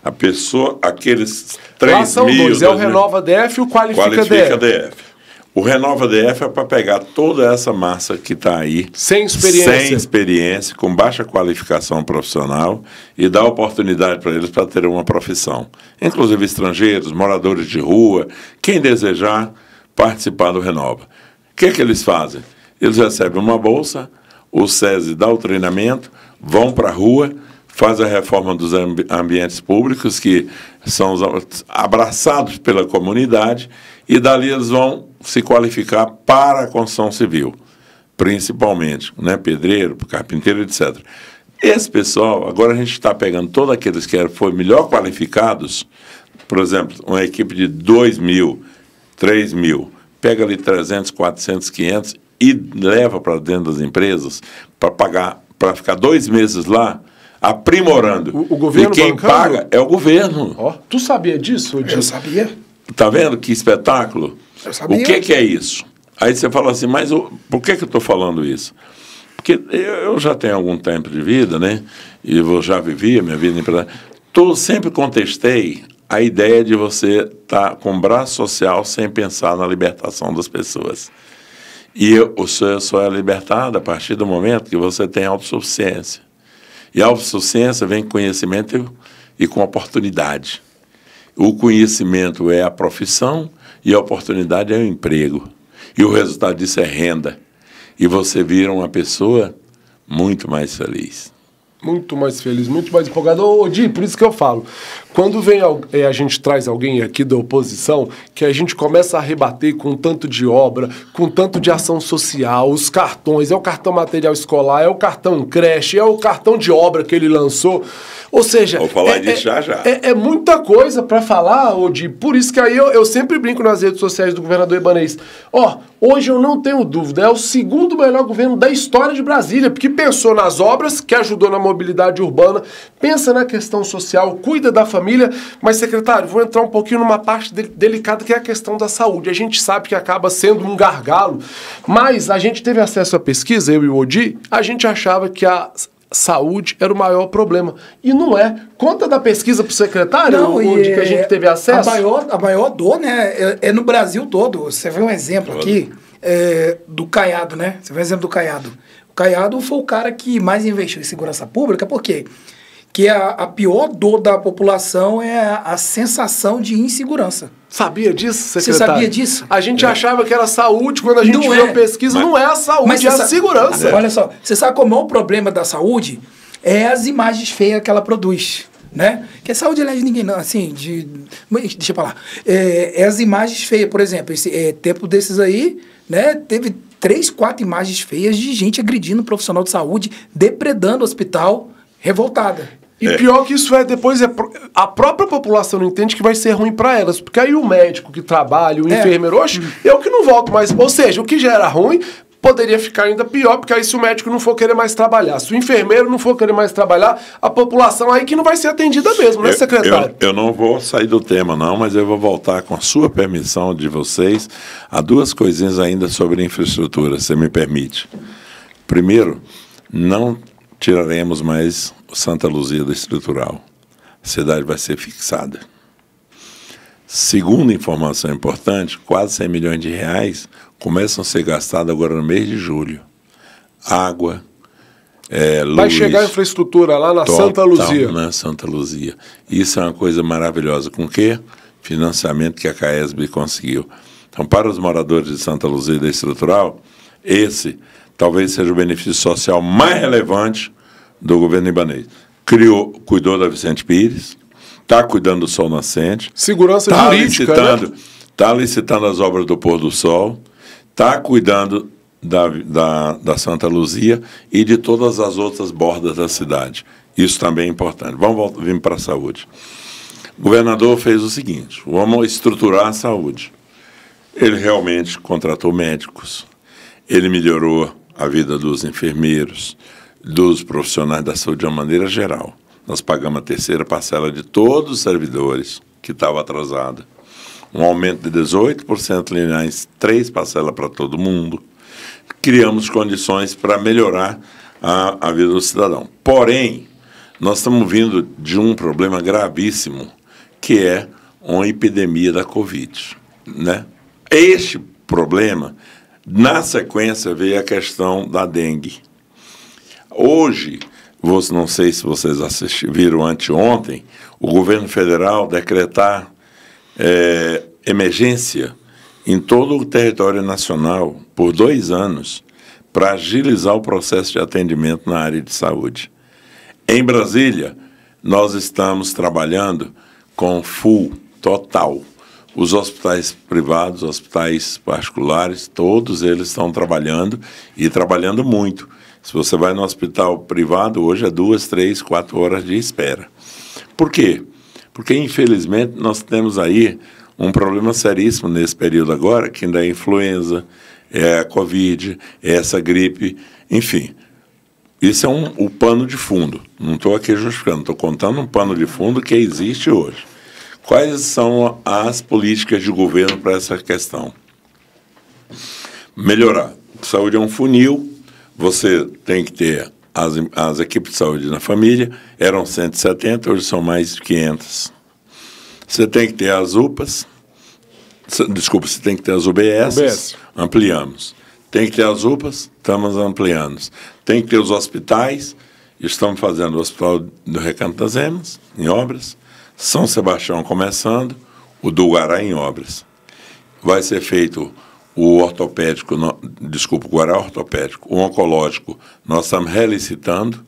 A pessoa, aqueles 3 lá são mil... dois, é o Renova DF e o Qualifica DF. O Renova DF é para pegar toda essa massa que está aí, sem experiência, com baixa qualificação profissional, e dar oportunidade para eles para ter uma profissão. Inclusive estrangeiros, moradores de rua, quem desejar participar do Renova. O que eles fazem? Eles recebem uma bolsa, o SESI dá o treinamento, vão para a rua, faz a reforma dos ambientes públicos, que são abraçados pela comunidade, e dali eles vão se qualificar para a construção civil, principalmente, né, pedreiro, carpinteiro, etc. Esse pessoal, agora a gente está pegando todos aqueles que foram melhor qualificados, por exemplo, uma equipe de 2 mil, 3 mil, pega ali 300, 400, 500 e leva para dentro das empresas para pagar, para ficar 2 meses lá, aprimorando. O governo e quem bancando? paga é o governo. Tu sabia disso? Eu sabia. Está vendo que espetáculo? Eu sabia. O que é isso? Aí você fala assim, mas por que eu estou falando isso? Porque eu já tenho algum tempo de vida, né? E eu já vivi a minha vida empresarial. Sempre contestei a ideia de você estar com braço social sem pensar na libertação das pessoas. E o senhor só é libertado a partir do momento que você tem autossuficiência. E a autossuficiência vem com conhecimento e com oportunidade. O conhecimento é a profissão e a oportunidade é o emprego. E o resultado disso é renda. E você vira uma pessoa muito mais feliz. Muito mais feliz, muito mais empolgado. Di, por isso que eu falo, quando a gente traz alguém aqui da oposição, que a gente começa a rebater com tanto de obra, com tanto de ação social, os cartões, é o cartão material escolar, é o cartão creche, é o cartão de obra que ele lançou. Ou seja, vou falar disso já. É muita coisa para falar, Di. Por isso que aí eu sempre brinco nas redes sociais do governador ibanês. Hoje eu não tenho dúvida, é o segundo melhor governo da história de Brasília, porque pensou nas obras, que ajudou na mobilidade urbana, pensa na questão social, cuida da família, mas, secretário, vou entrar um pouquinho numa parte delicada, que é a questão da saúde. A gente sabe que acaba sendo um gargalo, mas a gente teve acesso à pesquisa, eu e o Odi, a gente achava que saúde era o maior problema. E não é. Conta da pesquisa para o secretário, Não, onde que a gente teve acesso. A maior dor, né, é no Brasil todo. Você vê um exemplo aqui do Caiado, né? Você vê um exemplo do Caiado. O Caiado foi o cara que mais investiu em segurança pública, por quê? Que a pior dor da população é a sensação de insegurança. Sabia disso, secretário? Você sabia disso? A gente achava que era saúde, quando a gente Não viu é. a pesquisa, Mas- não é a saúde, é a segurança. Olha só, você sabe como é o problema da saúde? É as imagens feias que ela produz, né? Que a saúde elege ninguém, não, assim, deixa eu falar. É as imagens feias, por exemplo, esse tempo desses aí, né? Teve 3, 4 imagens feias de gente agredindo um profissional de saúde, depredando o hospital, revoltada. E pior que isso depois a própria população não entende que vai ser ruim para elas, porque aí o médico que trabalha, o enfermeiro, oxe, eu que não volto mais. Ou seja, o que já era ruim poderia ficar ainda pior, porque aí se o médico não for querer mais trabalhar, se o enfermeiro não for querer mais trabalhar, a população aí que não vai ser atendida mesmo, né, secretário? Eu não vou sair do tema, não, mas eu vou voltar, com a sua permissão de vocês, a 2 coisinhas ainda sobre infraestrutura, se me permite. Primeiro, não tiraremos mais o Santa Luzia da estrutural. A cidade vai ser fixada. Segunda informação importante, quase 100 milhões de reais começam a ser gastados agora no mês de julho. Água, luz... Vai chegar a infraestrutura lá na Santa Luzia. Na Santa Luzia. Isso é uma coisa maravilhosa. Com o quê? Financiamento que a CAESB conseguiu. Então, para os moradores de Santa Luzia da estrutural, esse talvez seja o benefício social mais relevante do governo libanês. Cuidou da Vicente Pires, está cuidando do Sol Nascente, Segurança jurídica, né? Está licitando as obras do Pôr do Sol, está cuidando da Santa Luzia e de todas as outras bordas da cidade. Isso também é importante. Vamos vir para a saúde. O governador fez o seguinte: vamos estruturar a saúde. Ele realmente contratou médicos, ele melhorou a vida dos enfermeiros, dos profissionais da saúde de uma maneira geral. Nós pagamos a 3ª parcela de todos os servidores que estava atrasada. Um aumento de 18% lineares, 3 parcelas para todo mundo. Criamos condições para melhorar a vida do cidadão. Porém, nós estamos vindo de um problema gravíssimo, que é uma epidemia da Covid, né? Este problema, na sequência, veio a questão da dengue. Hoje, não sei se vocês viram anteontem, o governo federal decretar emergência em todo o território nacional por 2 anos para agilizar o processo de atendimento na área de saúde. Em Brasília, nós estamos trabalhando com full, total. Os hospitais privados, hospitais particulares, todos eles estão trabalhando e trabalhando muito. Se você vai no hospital privado, hoje é 2, 3, 4 horas de espera. Por quê? Porque, infelizmente, nós temos aí um problema seríssimo nesse período agora, que ainda é a influenza, é a Covid, é essa gripe, enfim. Isso é o pano de fundo. Não estou aqui justificando, estou contando um pano de fundo que existe hoje. Quais são as políticas de governo para essa questão? Melhorar. Saúde é um funil. Você tem que ter as equipes de saúde na família, eram 170, hoje são mais de 500. Você tem que ter as UPAs, você tem que ter as UBS, ampliamos. Tem que ter as UPAs, estamos ampliando. Tem que ter os hospitais, estamos fazendo o Hospital do Recanto das Emas, em obras, São Sebastião começando, o do Guará em obras. Vai ser feito o ortopédico, o Guará ortopédico, o oncológico, nós estamos relicitando,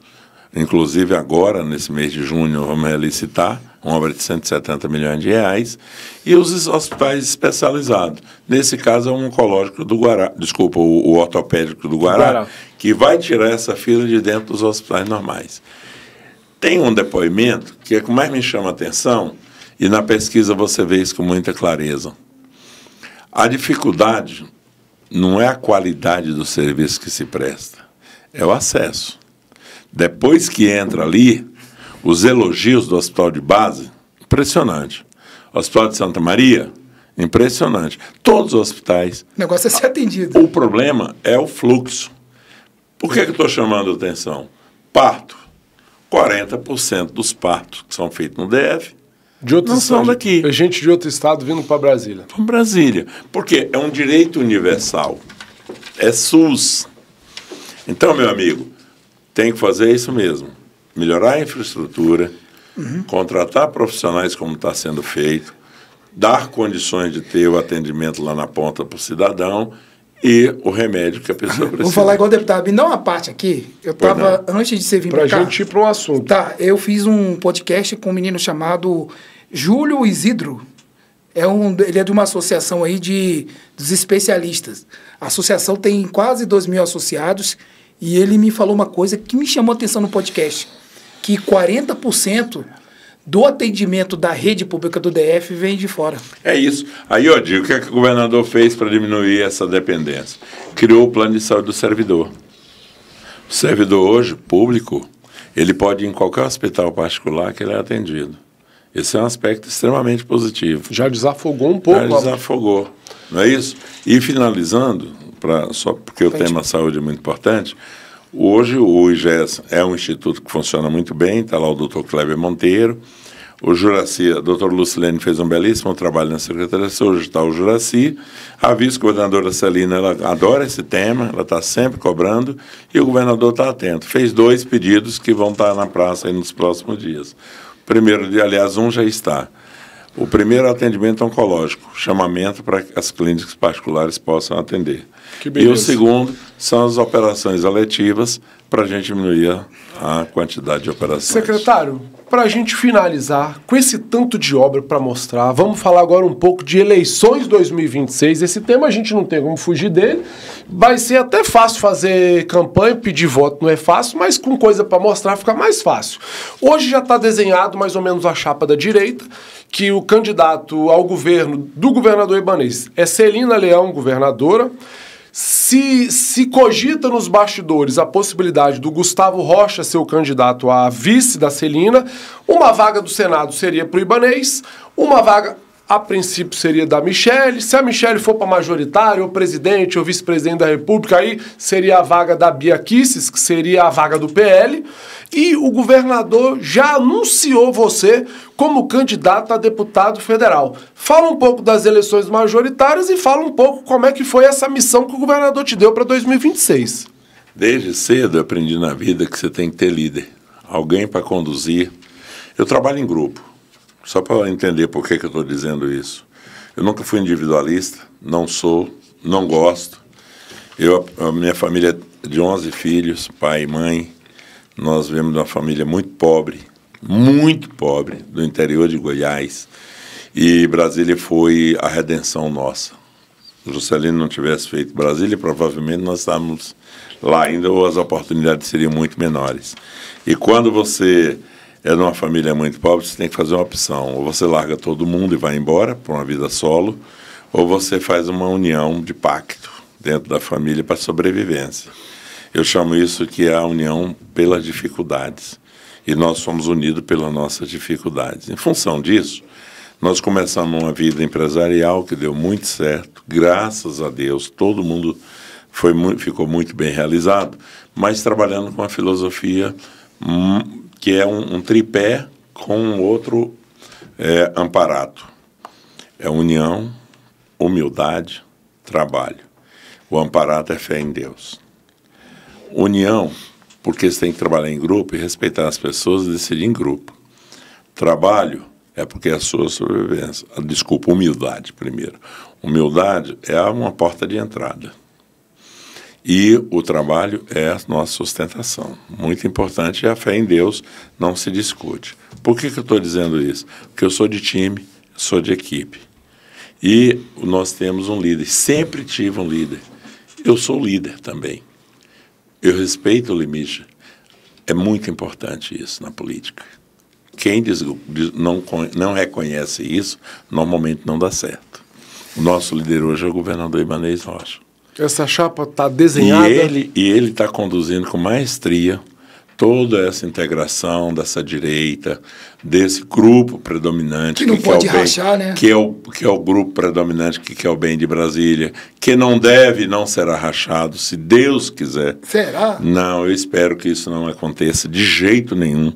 inclusive agora, nesse mês de junho, vamos relicitar, uma obra de 170 milhões de reais, e os hospitais especializados. Nesse caso, é o oncológico do Guará, o ortopédico do Guará, que vai tirar essa fila de dentro dos hospitais normais. Tem um depoimento que é o que mais me chama a atenção, e na pesquisa você vê isso com muita clareza. A dificuldade não é a qualidade do serviço que se presta, é o acesso. Depois que entra ali, os elogios do hospital de base, impressionante. O Hospital de Santa Maria, impressionante. Todos os hospitais. O negócio é ser atendido. O problema é o fluxo. Por que eu estou chamando a atenção? Parto. 40% dos partos que são feitos no DF não são daqui. É gente de outro estado vindo para Brasília. Para Brasília. Porque é um direito universal. É SUS. Então, meu amigo, tem que fazer isso mesmo. Melhorar a infraestrutura, contratar profissionais como está sendo feito, dar condições de ter o atendimento lá na ponta para o cidadão e o remédio que a pessoa precisa. Vou falar igual o deputado. Me dá uma parte aqui. Eu estava, antes de você vir para cá... Para a gente ir para um assunto. Tá, eu fiz um podcast com um menino chamado Júlio Isidro. Ele é de uma associação aí dos especialistas. A associação tem quase 2.000 associados e ele me falou uma coisa que me chamou a atenção no podcast, que 40% do atendimento da rede pública do DF vem de fora. É isso. Aí, ó, digo, o que o governador fez para diminuir essa dependência? Criou o plano de saúde do servidor. O servidor hoje, público, ele pode ir em qualquer hospital particular que ele é atendido. Esse é um aspecto extremamente positivo. Já desafogou um pouco. Já desafogou, não é isso? E finalizando, só porque o tema saúde é muito importante, hoje o IGES é um instituto que funciona muito bem, está lá o doutor Kleber Monteiro, o Juraci, a doutora Lucilene fez um belíssimo trabalho na Secretaria de Saúde, está o Juraci, a vice-governadora Celina, ela adora esse tema, ela está sempre cobrando, e o governador está atento. Fez 2 pedidos que vão estar na praça aí nos próximos dias. Primeiro, aliás, um já está. O primeiro é o atendimento oncológico, chamamento para que as clínicas particulares possam atender. E o segundo são as operações eletivas para a gente diminuir a quantidade de operações. Secretário, para a gente finalizar, com esse tanto de obra para mostrar, vamos falar agora um pouco de eleições 2026. Esse tema a gente não tem como fugir dele. Vai ser até fácil fazer campanha, pedir voto não é fácil, mas com coisa para mostrar fica mais fácil. Hoje já está desenhado mais ou menos a chapa da direita, que o candidato ao governo do governador Ibanez é Celina Leão, governadora. Se cogita nos bastidores a possibilidade do Gustavo Rocha ser o candidato a vice da Celina, uma vaga do Senado seria para o Ibanez, uma vaga, a princípio, seria da Michele. Se a Michele for para majoritária, ou presidente, ou vice-presidente da República, aí seria a vaga da Bia Kicis, que seria a vaga do PL. E o governador já anunciou você como candidato a deputado federal. Fala um pouco das eleições majoritárias e fala um pouco como é que foi essa missão que o governador te deu para 2026. Desde cedo eu aprendi na vida que você tem que ter líder, alguém para conduzir. Eu trabalho em grupo, só para entender por que eu estou dizendo isso. Eu nunca fui individualista, não sou, não gosto. A minha família é de 11 filhos, pai e mãe. Nós viemos de uma família muito pobre, do interior de Goiás. E Brasília foi a redenção nossa. Se o Juscelino não tivesse feito Brasília, provavelmente nós estávamos lá ainda, ou as oportunidades seriam muito menores. E quando você é de uma família muito pobre, você tem que fazer uma opção. Ou você larga todo mundo e vai embora para uma vida solo, ou você faz uma união de pacto dentro da família para sobrevivência. Eu chamo isso que é a união pelas dificuldades. E nós somos unidos pelas nossas dificuldades. Em função disso, nós começamos uma vida empresarial que deu muito certo, graças a Deus, todo mundo ficou muito bem realizado, mas trabalhando com a filosofia que é um tripé com um outro amparado. É união, humildade, trabalho. O amparado é fé em Deus. União, porque você tem que trabalhar em grupo e respeitar as pessoas e decidir em grupo. Trabalho é porque é a sua sobrevivência. Desculpa, humildade primeiro. Humildade é uma porta de entrada. E o trabalho é a nossa sustentação. Muito importante, e a fé em Deus não se discute. Por que eu estou dizendo isso? Porque eu sou de time, sou de equipe. E nós temos um líder. Sempre tive um líder. Eu sou líder também. Eu respeito o limite. É muito importante isso na política. Quem não reconhece isso, normalmente não dá certo. O nosso líder hoje é o governador Ibanez Rocha. Essa chapa está desenhada. E ele está conduzindo com maestria toda essa integração dessa direita, desse grupo predominante Que não pode quer o bem, rachar, né? que é o grupo predominante que quer o bem de Brasília, que não deve e não será rachado, se Deus quiser. Será? Não, eu espero que isso não aconteça de jeito nenhum.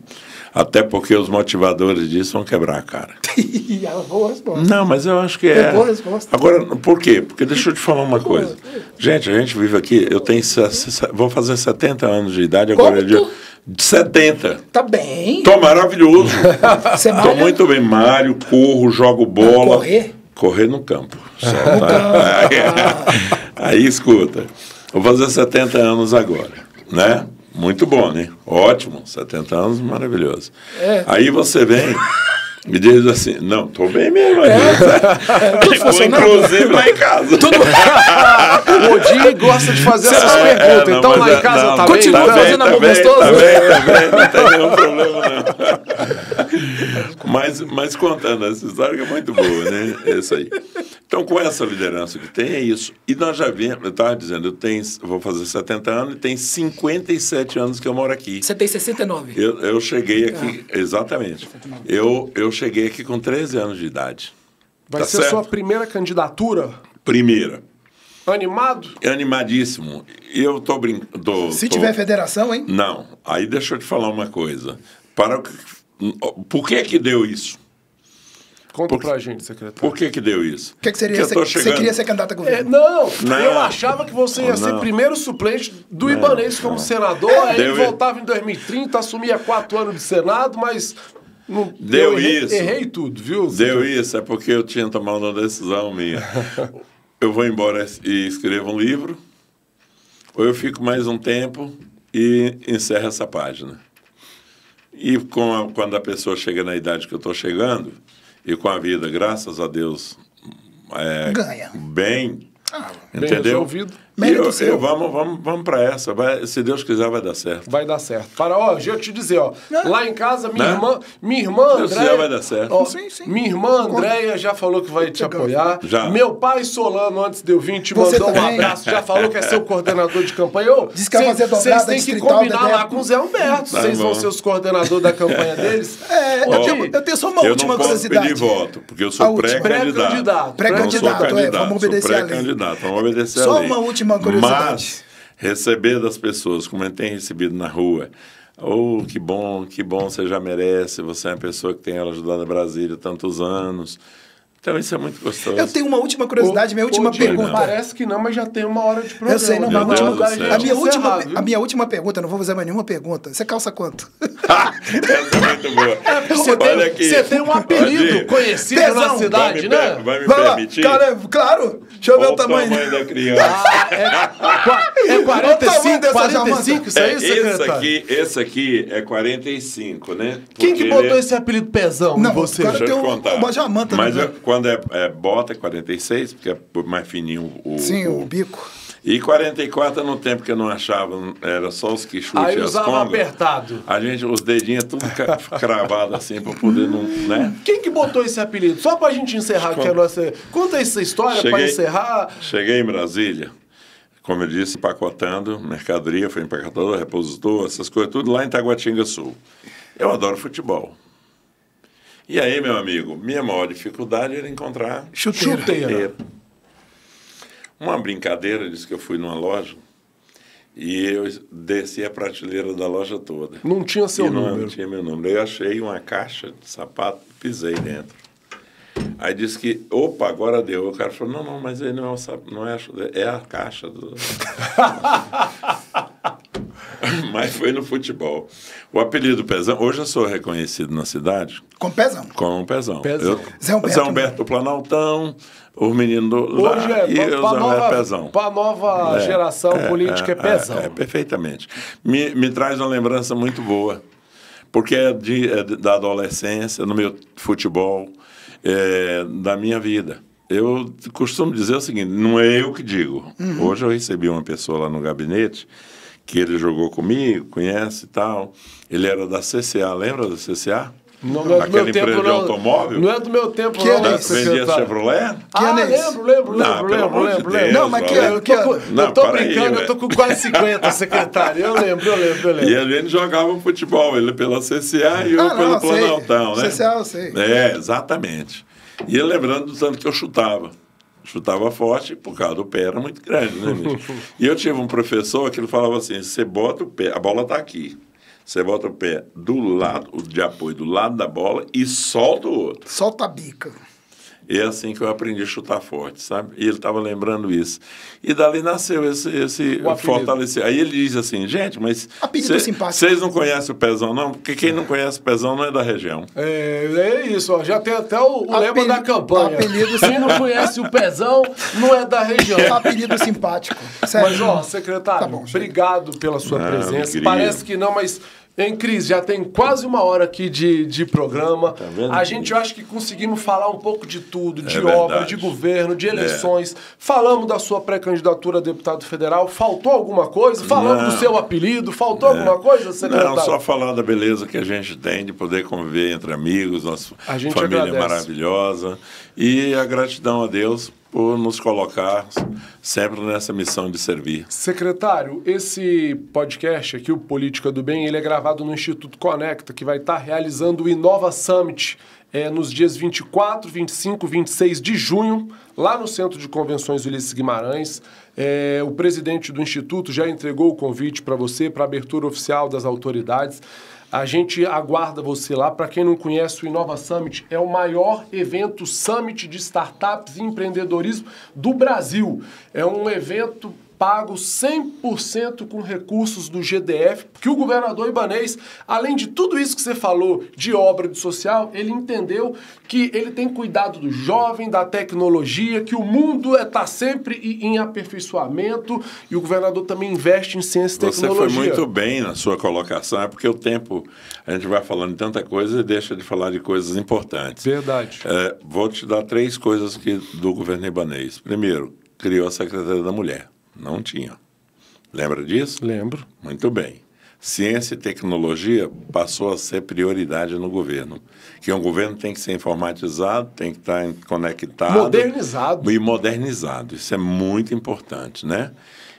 Até porque os motivadores disso vão quebrar a cara. Boa resposta. Não, mas eu acho que É boa resposta. Agora, por quê? Porque deixa eu te falar uma coisa. Gente, a gente vive aqui, eu tenho, vou fazer 70 anos de idade, agora é dia 70. Tá bem. Tô maravilhoso. Você Tô malha? muito bem, Mário, corro, jogo bola. Correr? Correr no campo. Só, tá? Aí, escuta, vou fazer 70 anos agora, né? Muito bom, né? Ótimo, 70 anos, maravilhoso. Aí você vem e diz assim, não, tô bem mesmo. Inclusive lá em casa. O Odi gosta de fazer essas perguntas. não, então mas lá em casa não, tá continua bem? fazendo amor gostoso? Tá bem, não tem nenhum problema, não. Mas contando essa história que é muito boa, né? É isso aí. Então, com essa liderança que tem, é isso. E nós já vimos, eu estava dizendo, eu vou fazer 70 anos e tem 57 anos que eu moro aqui. Você tem 69. Eu cheguei aqui, exatamente. Eu cheguei aqui com 13 anos de idade. Vai Tá ser certo? sua primeira candidatura? Primeira. Animado? Animadíssimo. E eu tô brincando. Se tiver federação, hein? Não. Aí deixa eu te falar uma coisa. Por que deu isso? Conta pra gente, secretário. Por que deu isso? O que seria? Porque eu tô Você chegando- queria ser candidato a governo? Não, eu achava que você ia ser Não. primeiro suplente do Ibanez como senador, aí ele Deu- voltava em 2030, assumia 4 anos de Senado, mas não, Deu eu isso. Errei tudo, viu? Deu isso, é porque eu tinha tomado uma decisão minha. Eu vou embora e escrevo um livro, ou eu fico mais um tempo e encerro essa página. E quando a pessoa chega na idade que eu estou chegando, e com a vida, graças a Deus, Ganha. bem, Bem entendeu? resolvido. Mérito seu. Vamos para essa. Se Deus quiser, vai dar certo. Vai dar certo. Deixa eu te dizer, lá em casa, minha Né? irmã Deus Andréia... quiser, vai dar certo. Ó, Sim, sim. Minha irmã Andréia já falou que vai te apoiar. Já. Meu pai Solano, antes de eu vir, te Você mandou um também. abraço. Já falou que é seu coordenador de campanha. Disse que vai fazer dobrada Vocês têm que distrital, combinar Dedé. lá com o Zé Humberto. Tá Vocês vão bom. ser os coordenadores da campanha deles. Eu tenho só uma Eu última não posso curiosidade. pedir voto, porque eu A sou última. pré-candidato. Pré-candidato, Eu não sou candidato, vamos obedecer sou à lei. pré-candidato, vamos obedecer Só à lei. uma última curiosidade. Mas receber das pessoas, como eu tenho recebido na rua, que bom, você já merece, você é uma pessoa que tem ajudado a Brasília há tantos anos. Então isso é muito gostoso. Eu tenho uma última curiosidade, minha última Diego, pergunta. Parece que não, mas já tem uma hora de programa. Eu sei, não, Meu mas Deus do céu. a minha última pergunta, eu não vou fazer mais nenhuma pergunta. Você calça quanto? Essa é muito boa. Você tem um apelido Diego, conhecido Tesão. na cidade, né? Vai me Vai lá, permitir? cara, claro. Deixa eu ver Olha o tamanho. da criança. É Olha o tamanho 45, dessa 45, isso aí, secretário? Esse aqui é 45, né? Quem que Porque botou ele- esse apelido pezão Não, em você? cara, Deixa eu tem te contar. uma jamanta, Mas né? quando é bota, é 46, porque é mais fininho Sim, o bico. E 44 no tempo que eu não achava, era só os quichutes Aí e as usava congas. apertado. A gente, os dedinhos tudo cravado assim, pra poder não, né? Quem que botou esse apelido? Só pra gente encerrar aqui a nossa... Conta essa história pra encerrar. Cheguei em Brasília, como eu disse, empacotando mercadoria, foi empacotador, repositor, essas coisas, tudo lá em Taguatinga Sul. Eu adoro futebol. E aí, meu amigo, minha maior dificuldade era encontrar Chuteira. Uma brincadeira, disse que eu fui numa loja e eu desci a prateleira da loja toda. Não tinha seu E número. Não tinha meu número. Eu achei uma caixa de sapato, pisei dentro. Aí disse que, opa, agora deu. O cara falou, não, mas aí não é a caixa do... Mas foi no futebol. O apelido Pezão, hoje eu sou reconhecido na cidade Com pezão. como Pezão. Pezão. Zé Humberto do Planaltão, o menino do lá, Hoje e o Zé Humberto Pezão. Pra nova geração política é pezão. Perfeitamente. Me traz uma lembrança muito boa, porque da adolescência, no meu futebol, da minha vida. Eu costumo dizer o seguinte, não é eu que digo. Hoje eu recebi uma pessoa lá no gabinete, que ele jogou comigo, conhece e tal. Ele era da CCA, lembra da CCA? Não é do Aquela meu tempo, empresa de não. automóvel? Não é do meu tempo, Que não, ano é esse? Vendia secretário. Chevrolet? Que ano é esse? Não, pelo amor de Deus, Não, mas que olha. ano? Que ano? Não, Eu tô para aí, brincando, eu tô com quase 50, secretário. Eu lembro. E a gente jogava futebol, ele pela CCA e eu Ah, pelo não, sei. Planaltão, né? CCA, eu sei. É, exatamente. E ele lembrando do tanto que eu chutava. Chutava forte, por causa do pé era muito grande, né, bicho? E eu tive um professor que ele falava assim, você bota o pé, a bola tá aqui. Você bota o pé do lado, o de apoio do lado da bola e solta o outro. Solta a bica. E é assim que eu aprendi a chutar forte, sabe? E ele estava lembrando isso. E dali nasceu esse fortalecer. Aí ele diz assim, gente, mas Apelido simpático. vocês não conhecem o Pezão, não? Porque quem não conhece o Pezão não é da região. É isso, ó. Já tem até o lema da campanha. apelido- Quem não conhece o Pezão não é da região. Apelido simpático. Sério. Mas, ó, secretário, Tá bom, chega. obrigado pela sua Ah, presença. alegria. Parece que não, mas, hein, Cris, já tem quase uma hora aqui de programa. Tá vendo, A gente, Cris? eu acho que conseguimos falar um pouco de tudo, de verdade. obra, de governo, de eleições. Falamos da sua pré-candidatura a deputado federal. Faltou alguma coisa? Falamos Não. do seu apelido. Faltou alguma coisa, secretário? Não, só falar da beleza que a gente tem de poder conviver entre amigos, nossa A gente família agradece. maravilhosa. E a gratidão a Deus por nos colocar sempre nessa missão de servir. Secretário, esse podcast aqui, o Política do Bem, ele é gravado no Instituto Conecta, que vai estar realizando o Inova Summit nos dias 24, 25, 26 de junho, lá no Centro de Convenções Ulisses Guimarães. O presidente do Instituto já entregou o convite para você, para a abertura oficial das autoridades. A gente aguarda você lá. Para quem não conhece, o Inova Summit é o maior evento summit de startups e empreendedorismo do Brasil. É um evento pago 100% com recursos do GDF, porque o governador Ibanez, além de tudo isso que você falou de obra de social, ele entendeu que ele tem cuidado do jovem, da tecnologia, que o mundo está sempre em aperfeiçoamento e o governador também investe em ciência e Você tecnologia. foi muito bem na sua colocação, é porque o tempo, a gente vai falando de tanta coisa e deixa de falar de coisas importantes. Verdade. Vou te dar 3 coisas do governo Ibanez. Primeiro, criou a Secretaria da Mulher. Não tinha. Lembra disso? Lembro. Muito bem. Ciência e tecnologia passou a ser prioridade no governo. Que um governo tem que ser informatizado, tem que estar conectado. Modernizado. E modernizado. Isso é muito importante, né?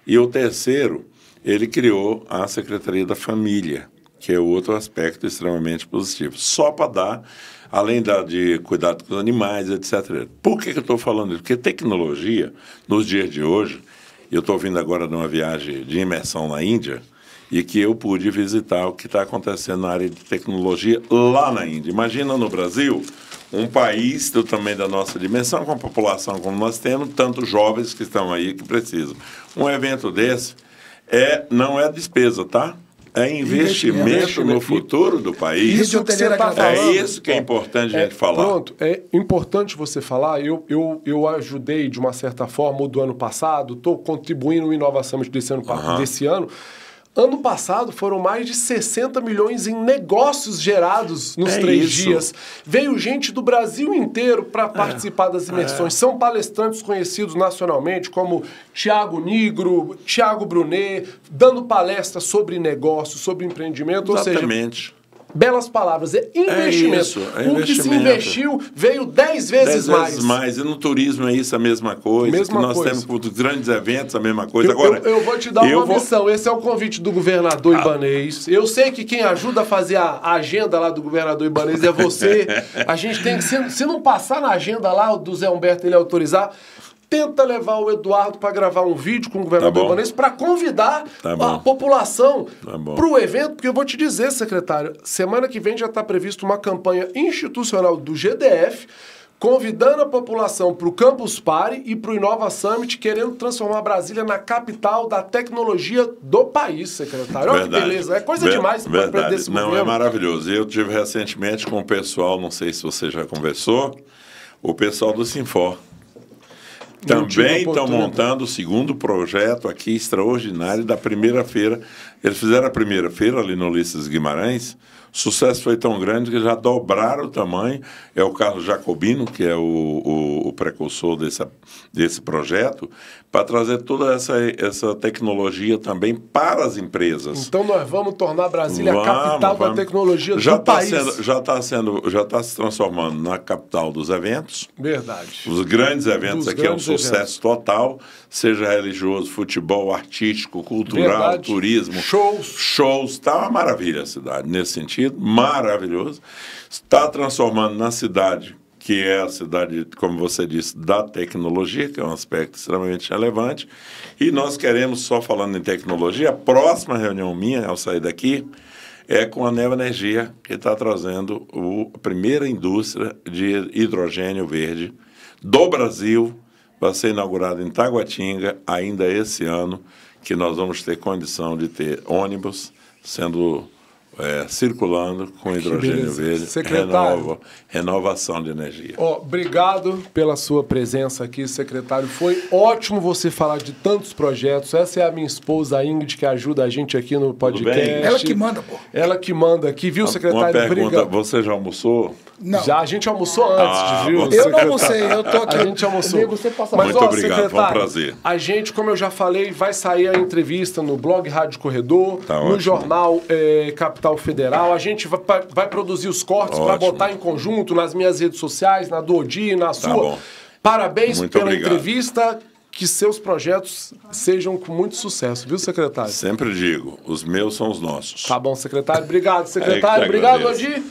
E o terceiro, ele criou a Secretaria da Família, que é outro aspecto extremamente positivo. Só para dar, além de cuidado com os animais, etc. Por que eu estou falando isso? Porque tecnologia, nos dias de hoje, eu estou vindo agora de uma viagem de imersão na Índia e que eu pude visitar o que está acontecendo na área de tecnologia lá na Índia. Imagina no Brasil, um país do tamanho da nossa dimensão, com a população como nós temos, tantos jovens que estão aí que precisam. Um evento desse não é despesa, tá? É investimento no futuro do país. Rede hoteleira Isso que você tá gratuita. falando. É isso que é importante a gente falar. Pronto, é importante você falar. Eu ajudei, de uma certa forma, o do ano passado, estou contribuindo no Inova Summit desse ano. Ano passado foram mais de 60 milhões em negócios gerados nos 3 isso. dias. Veio gente do Brasil inteiro para participar das imersões. São palestrantes conhecidos nacionalmente, como Tiago Nigro, Tiago Brunet, dando palestras sobre negócio, sobre empreendimento. Ou seja, Exatamente. belas palavras, é investimento. isso, é O que se investimento. investiu veio 10 vezes 10 mais. vezes mais. E no turismo é isso a mesma coisa. Mesma que nós coisa. temos com os grandes eventos a mesma coisa. Eu vou te dar uma missão. Esse é o convite do governador Ibanez. Eu sei que quem ajuda a fazer a agenda lá do governador Ibanez é você. A gente tem que, se não passar na agenda lá, o do Zé Humberto ele autorizar, tenta levar o Eduardo para gravar um vídeo com o governador bom. Ibanez para convidar Tá bom. a população Tá bom. para o evento, porque eu vou te dizer, secretário, semana que vem já está previsto uma campanha institucional do GDF convidando a população para o Campus Party e para o Inova Summit, querendo transformar Brasília na capital da tecnologia do país, secretário. Olha que beleza, é coisa demais para desse Não, governo. é maravilhoso. Eu tive recentemente com o pessoal, não sei se você já conversou, o pessoal do Sinfor. Também estão montando o segundo projeto aqui, extraordinário, da primeira feira. Eles fizeram a primeira feira ali no Ulisses Guimarães. O sucesso foi tão grande que já dobraram o tamanho. É o Carlos Jacobino, que é o precursor desse projeto, para trazer toda essa tecnologia também para as empresas. Então nós vamos tornar Brasília a capital da tecnologia do país. Já está se transformando na capital dos eventos. Verdade. Os grandes eventos aqui é um sucesso total, seja religioso, futebol, artístico, cultural, turismo. Shows. Está uma maravilha a cidade, nesse sentido, maravilhoso. Está transformando na cidade, que é a cidade, como você disse, da tecnologia, que é um aspecto extremamente relevante. E nós queremos, só falando em tecnologia, a próxima reunião minha, ao sair daqui, é com a Neo Energia, que está trazendo a primeira indústria de hidrogênio verde do Brasil. Vai ser inaugurada em Taguatinga ainda esse ano, que nós vamos ter condição de ter ônibus circulando com hidrogênio verde, renovação de energia. Obrigado pela sua presença aqui, secretário. Foi ótimo você falar de tantos projetos. Essa é a minha esposa, a Ingrid, que ajuda a gente aqui no podcast. Ela que manda, pô. Ela que manda aqui, viu, secretário? Uma pergunta, você já almoçou? Não. Já, a gente almoçou antes, viu? Eu não almocei, eu tô aqui. A gente almoçou. Você passa Muito obrigado, foi um prazer. A gente, como eu já falei, vai sair a entrevista no blog Rádio Corredor, no ótimo. Jornal Capital Federal. A gente vai produzir os cortes para botar em conjunto nas minhas redes sociais, na do Odi, na sua. Bom. Parabéns Muito pela obrigado. entrevista. Que seus projetos sejam com muito sucesso, viu, secretário? Sempre digo, os meus são os nossos. Tá bom, secretário. Obrigado, secretário. Obrigado, Odi.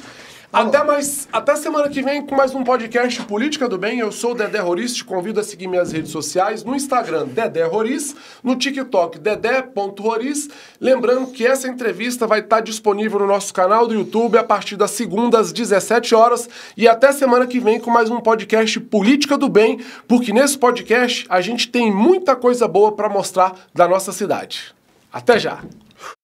Até semana que vem com mais um podcast Política do Bem. Eu sou o Dedé Roriz, te convido a seguir minhas redes sociais no Instagram, Dedé Roriz, no TikTok, dedé.roriz. Lembrando que essa entrevista vai estar disponível no nosso canal do YouTube a partir das segundas, às 17 horas. E até semana que vem com mais um podcast Política do Bem, porque nesse podcast a gente tem muita coisa boa para mostrar da nossa cidade. Até já!